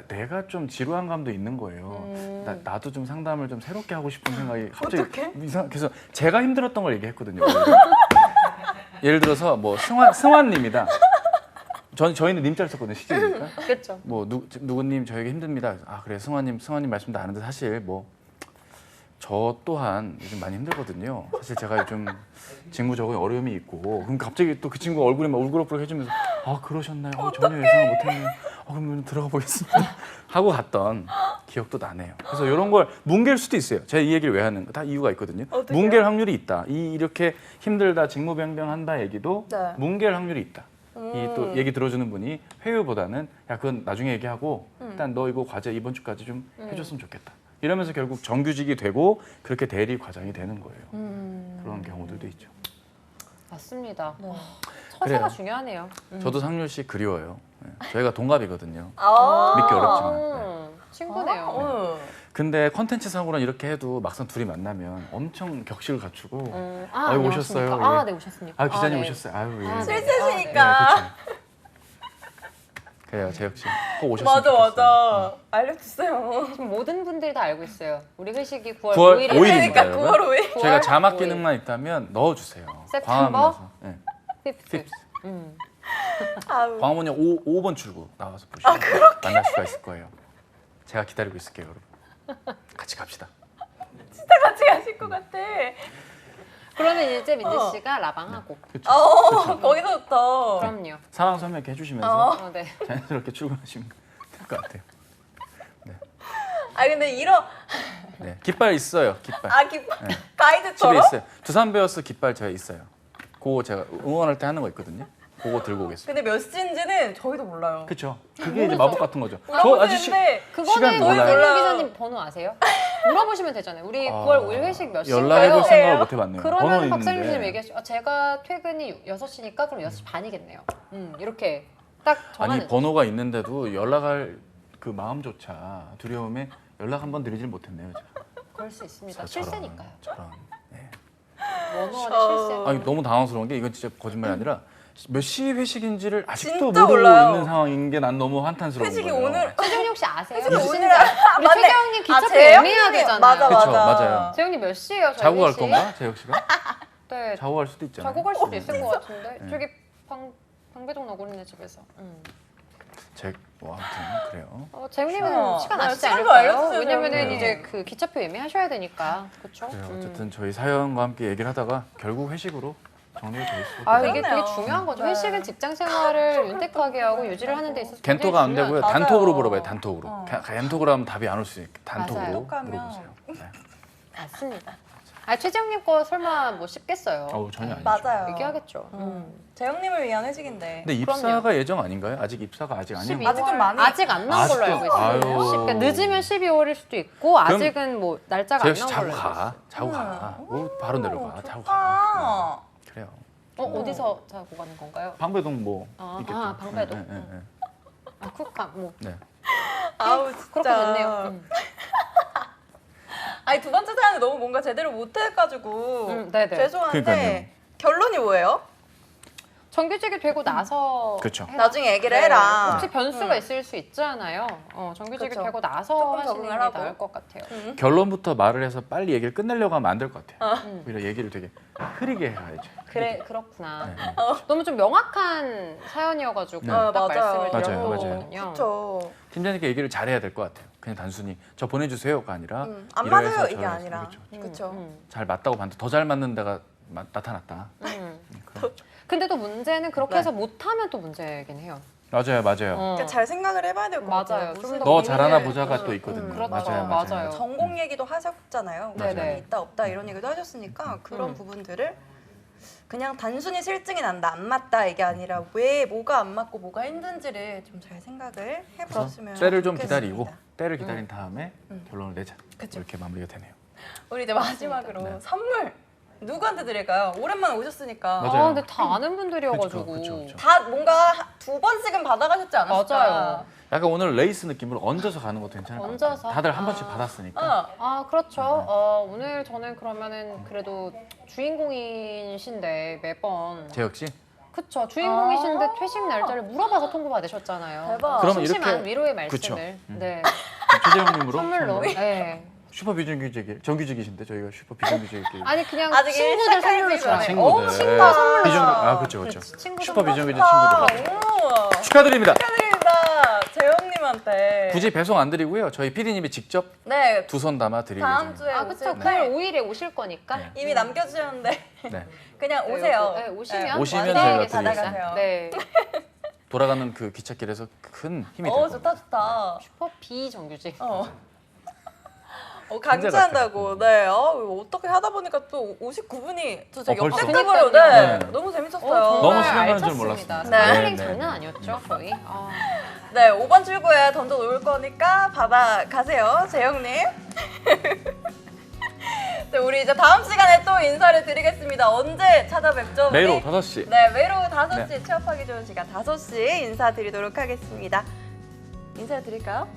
내가 좀 지루한 감도 있는 거예요. 나도 좀 상담을 좀 새롭게 하고 싶은 생각이 갑자기 그래서 제가 힘들었던 걸 얘기했거든요. 예를 들어서 뭐 승환님이다. 저희는 님자를 썼거든요. 시즌이니까. 그렇죠. 뭐 누구님 저에게 힘듭니다. 아 그래 승환님 말씀도 아는데 사실 뭐 저 또한 요즘 많이 힘들거든요. 사실 제가 요즘 직무 적응에 어려움이 있고 그럼 갑자기 또 그 친구 얼굴이 막 울그럭불럭 해주면서 아 그러셨나요? 전혀 예상을 못했네요. 그럼 들어가 보겠습니다. 하고 갔던 기억도 나네요. 그래서 이런 걸 뭉갤 수도 있어요. 제가 이 얘기를 왜 하는 거 다 이유가 있거든요. 어떡해요? 뭉갤 확률이 있다. 이렇게 힘들다 직무 변경한다 얘기도 네. 뭉갤 확률이 있다. 이 또 얘기 들어주는 분이 회유보다는 야 그건 나중에 얘기하고 일단 너 이거 과제 이번 주까지 좀 해줬으면 좋겠다. 이러면서 결국 정규직이 되고 그렇게 대리 과장이 되는 거예요. 그런 경우들도 있죠. 맞습니다. 네. 처세가 그래요. 중요하네요. 저도 상률 씨 그리워요. 네. 저희가 동갑이거든요. 아. 믿기 어렵지만. 네. 친구네요. 근데 컨텐츠 상으로는 이렇게 해도 막상 둘이 만나면 엄청 격식을 갖추고 아유, 안녕하십니까. 오셨어요. 아, 예. 네, 오셨습니까? 아 기자님 네. 오셨어요. 아유 예. 아, 네. 실세시니까. 그렇죠. 그래요, 재혁 씨. 꼭 오셨으면 맞아 좋겠어요. 맞아. 알려주세요. 지금 모든 분들이 다 알고 있어요. 우리 회식이 9월 9월 5일에 5일 입니다, 그러니까 여러분. 9월 5일. 저희가 9월 자막 5일. 기능만 있다면 넣어주세요. September? 광화문에서. 네. 핍스. 아우. 광화문역 5번 출구 나와서 보시면 만날 수가 있을 거예요. 제가 기다리고 있을게요, 여러분. 같이 갑시다. 진짜 같이 가실 것 같아. 그러면 이제 민지 씨가 라방하고. 그렇죠. 거기서부터. 그럼요. 상황 설명 해주시면서 네. 자연스럽게 출근하시면 될 것 같아요. 아 근데 이런 네, 깃발 있어요, 깃발. 집에 집에 가이드처럼. 있어요. 두산 베어스 깃발 제가 있어요. 그거 제가 응원할 때 하는 거 있거든요. 그거 들고 오겠습니다. 근데 몇 시인지는 저희도 몰라요. 그렇죠. 그게 이제 마법 같은 거죠. 물어보시는데 그거는 시간 몰라요. 박상렬 기자님 번호 아세요? 물어보시면 되잖아요. 우리 9월 5일 회식 몇 시인가요? 연락해볼 생각을 못 해봤네요. 번호 그러면 박상렬 기자님 있는데. 얘기하시죠. 제가 퇴근이 6시니까 그럼 6시 반이겠네요. 이렇게 딱 아니 전화는 번호가 있는데도 연락할 그 마음조차 두려움에 연락 한번 드리질 못했네요. 제가. 그럴 수 있습니다. 저런, 실세니까요. 저런. 네. 원어원의 실세. 아니 너무 당황스러운 게 이건 진짜 거짓말이 아니라 몇 시 회식인지를 아직도 진짜 모르고 몰라요. 있는 상황인 게 난 너무 한탄스러운 회식이 거예요. 오늘 최정님 혹시 아세요? 회식이 몇 오늘 시인지? 우리 맞네. 최경님 기차표 재영님이- 애매하대잖아요. 맞아 그쵸, 맞아. 맞아요. 재영님 몇 시예요? 저희 자고 갈 회식? 건가, 재혁 씨가? 네. 자고 갈 수도 있잖아요. 자고 갈 수도 있을 것 같은데. 네. 저기 방배동 너구리네 집에서. 뭐 아무튼 그래요. 재영님은 어. 시간 네, 아시지 시간도 않을까요? 알려주세요, 왜냐면은 재영님. 이제 그 기차표 예매하셔야 되니까. 그렇죠? 그래요. 어쨌든 저희 사연과 함께 얘기를 하다가 결국 회식으로 정리가 돼 있을 아 거예요. 이게 되게 그렇네요. 중요한 거죠. 네. 회식은 직장 생활을 윤택하게 하고 유지를 하는 데 있어서 굉장히 겐토가 안 중요하죠. 되고요. 맞아요. 단톡으로 물어봐요. 단톡으로. 어. 겐톡으로 하면 답이 안 올 수 있으니까 단톡으로 맞아요. 물어보세요. 네. 맞습니다. 아 최재형님 거 설마 뭐 쉽겠어요? 어우, 전혀 아니죠. 맞아요. 얘기하겠죠. 재영님을 위한 회식인데. 근데 입사가 예정 아닌가요? 아직 입사가 아직 아니에요. 12월. 아직 좀 많이- 아직 안 나온 걸로 아직도- 알고 있어요. 아유. 그러니까 늦으면 12월일 수도 있고 아직은 뭐 날짜가 안 재혁 씨 나온 자고 걸로 알고 있어요. 가. 자고 가. 뭐 바로 내려가. 자고 가. 아, 그래요. 어디서 자고 가는 건가요? 방배동 뭐 아, 있겠죠. 아, 방배동? 네, 네, 네. 아 쿡함 뭐 네. 아우 진짜. 그렇게 됐네요. 아니 두 번째 사연은 너무 뭔가 제대로 못해가지고 네네. 죄송한데 그러니까요. 결론이 뭐예요? 정규직이 되고 나서 그렇죠. 해라. 나중에 얘기를 네. 해라. 혹시 변수가 있을 수 있잖아요. 정규직이 그쵸. 되고 나서 조금 하시는 게 적응을 하고. 나을 것 같아요. 결론부터 말을 해서 빨리 얘기를 끝내려고 하면 안 될 것 같아요. 음. 오히려 얘기를 되게 흐리게 해야죠. 그래 그렇구나. 네, 네. 너무 좀 명확한 사연이어가지고 네. 딱 맞아요. 말씀을 맞아요, 드렸거든요. 그렇죠. 팀장님께 얘기를 잘해야 될 것 같아요. 그냥 단순히 저 보내주세요가 아니라 안 이러해서 맞아요 이게 저러해서. 아니라. 그렇죠. 그렇죠. 잘 맞다고 봤는데 더 잘 맞는 데가 나타났다. 그런- 근데 또 문제는 그렇게 네. 해서 못하면 또 문제긴 해요. 맞아요, 맞아요. 그러니까 잘 생각을 해봐야 될 것 맞아요. 같아요. 좀 무슨 더 너 고민을- 잘하나 보자가 또 있거든요. 그렇죠. 맞아요, 맞아요. 맞아요. 전공 얘기도 하셨잖아요. 네네. 시간이 있다 없다 이런 얘기도 하셨으니까 그런 부분들을 그냥 단순히 실증이 난다 안 맞다 이게 아니라 왜 뭐가 안 맞고 뭐가 힘든지를 좀 잘 생각을 해보셨으면 때를 좀 좋겠습니다. 기다리고 때를 기다린 다음에 결론을 내자. 그쵸. 이렇게 마무리가 되네요. 우리 이제 마지막으로 선물 누구한테 드릴까요? 오랜만에 오셨으니까 맞아요. 근데 다 아는 분들이어가지고. 그쵸. 다 뭔가 2번씩은 받아가셨지 않았을까? 맞아요. 약간 오늘 레이스 느낌으로 얹어서 가는 것도 괜찮을 것 같아요. 얹어서? 다들 한 번씩 받았으니까. 아 그렇죠. 오늘 저는 그러면은 그래도 주인공이신데 매번 재혁 씨? 그쵸 주인공이신데 퇴직 날짜를 물어봐서 통보 받으셨잖아요. 대박. 그러면 심심한 이렇게- 위로의 말씀을 그쵸. 네 최재형님으로 선물로. 네. 슈퍼 비정규직 정규직이신데 저희가 슈퍼 비정규직끼리 아니 그냥 아직 친구들 시작하기 선물로 줘요. 전에. 친구들. 친구들 선물로 비정규 줘. 아 그렇죠 그렇죠. 그렇지, 친구 슈퍼 선물. 비정규직 아, 친구들 오. 축하드립니다. 축하드립니다. 재영님한테. 굳이 배송 안 드리고요. 저희 PD님이 직접 네. 두 손 담아 드리고 다음 주에 아 그쵸. 오실 금요일 때 5일에 오실 거니까. 네. 이미 남겨주셨는데 네. 그냥 네, 오세요. 네, 오시면 오시면 네, 저희가 받아가세요. 네. 돌아가는 그 기찻길에서 큰 힘이 될 겁니다. 좋다 좋다. 슈퍼 비정규직. 강추한다고. 네. 어떻게 하다 보니까 또 59분이 저 되게 벌써? 역대급으로 그러니까요. 네. 너무 재밌었어요. 너무 시간 가는 줄 알찼습니다. 몰랐습니다. 스타일링 네, 장난 네. 아니었죠 저희. 네, 5번 출구에 던져 놓을 거니까 받아가세요, 재영님. 네, 우리 이제 다음 시간에 또 인사를 드리겠습니다. 언제 찾아뵙죠? 우리? 매일 오후 5시. 네, 매일 오후 5시 네. 취업하기 좋은 시간 5시 인사드리도록 하겠습니다. 인사를 드릴까요?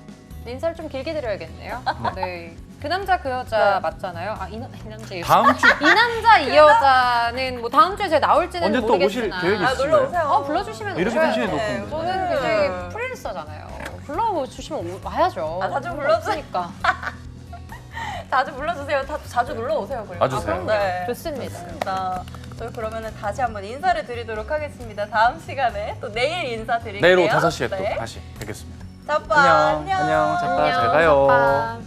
인사를 좀 길게 드려야겠네요. 네. 그 남자 그 여자 네. 맞잖아요. 이 남자 이 여자. 다음 주 이 남자 이 여자는 뭐 다음 주에 제가 나올지는 언제 또 오실 모르겠으나 계획이 있으신가요? 놀러 오세요. 불러주시면 이렇게 오셔야죠. 텐션이 네, 높은데. 저는 굉장히 프리랜서잖아요. 불러주시면 와야죠. 자주 불러주세요. 없으니까. 자주 불러주세요. 자주 놀러 오세요. 그리고. 와주세요. 네. 좋습니다. 좋습니다. 저희 그러면은 다시 한번 인사를 드리도록 하겠습니다. 다음 시간에 또 내일 인사드릴게요. 내일 오후 5시에 네. 또 다시 뵙겠습니다. 자빠 안녕. 안녕. 자빠 잘 안녕, 가요. 아빠.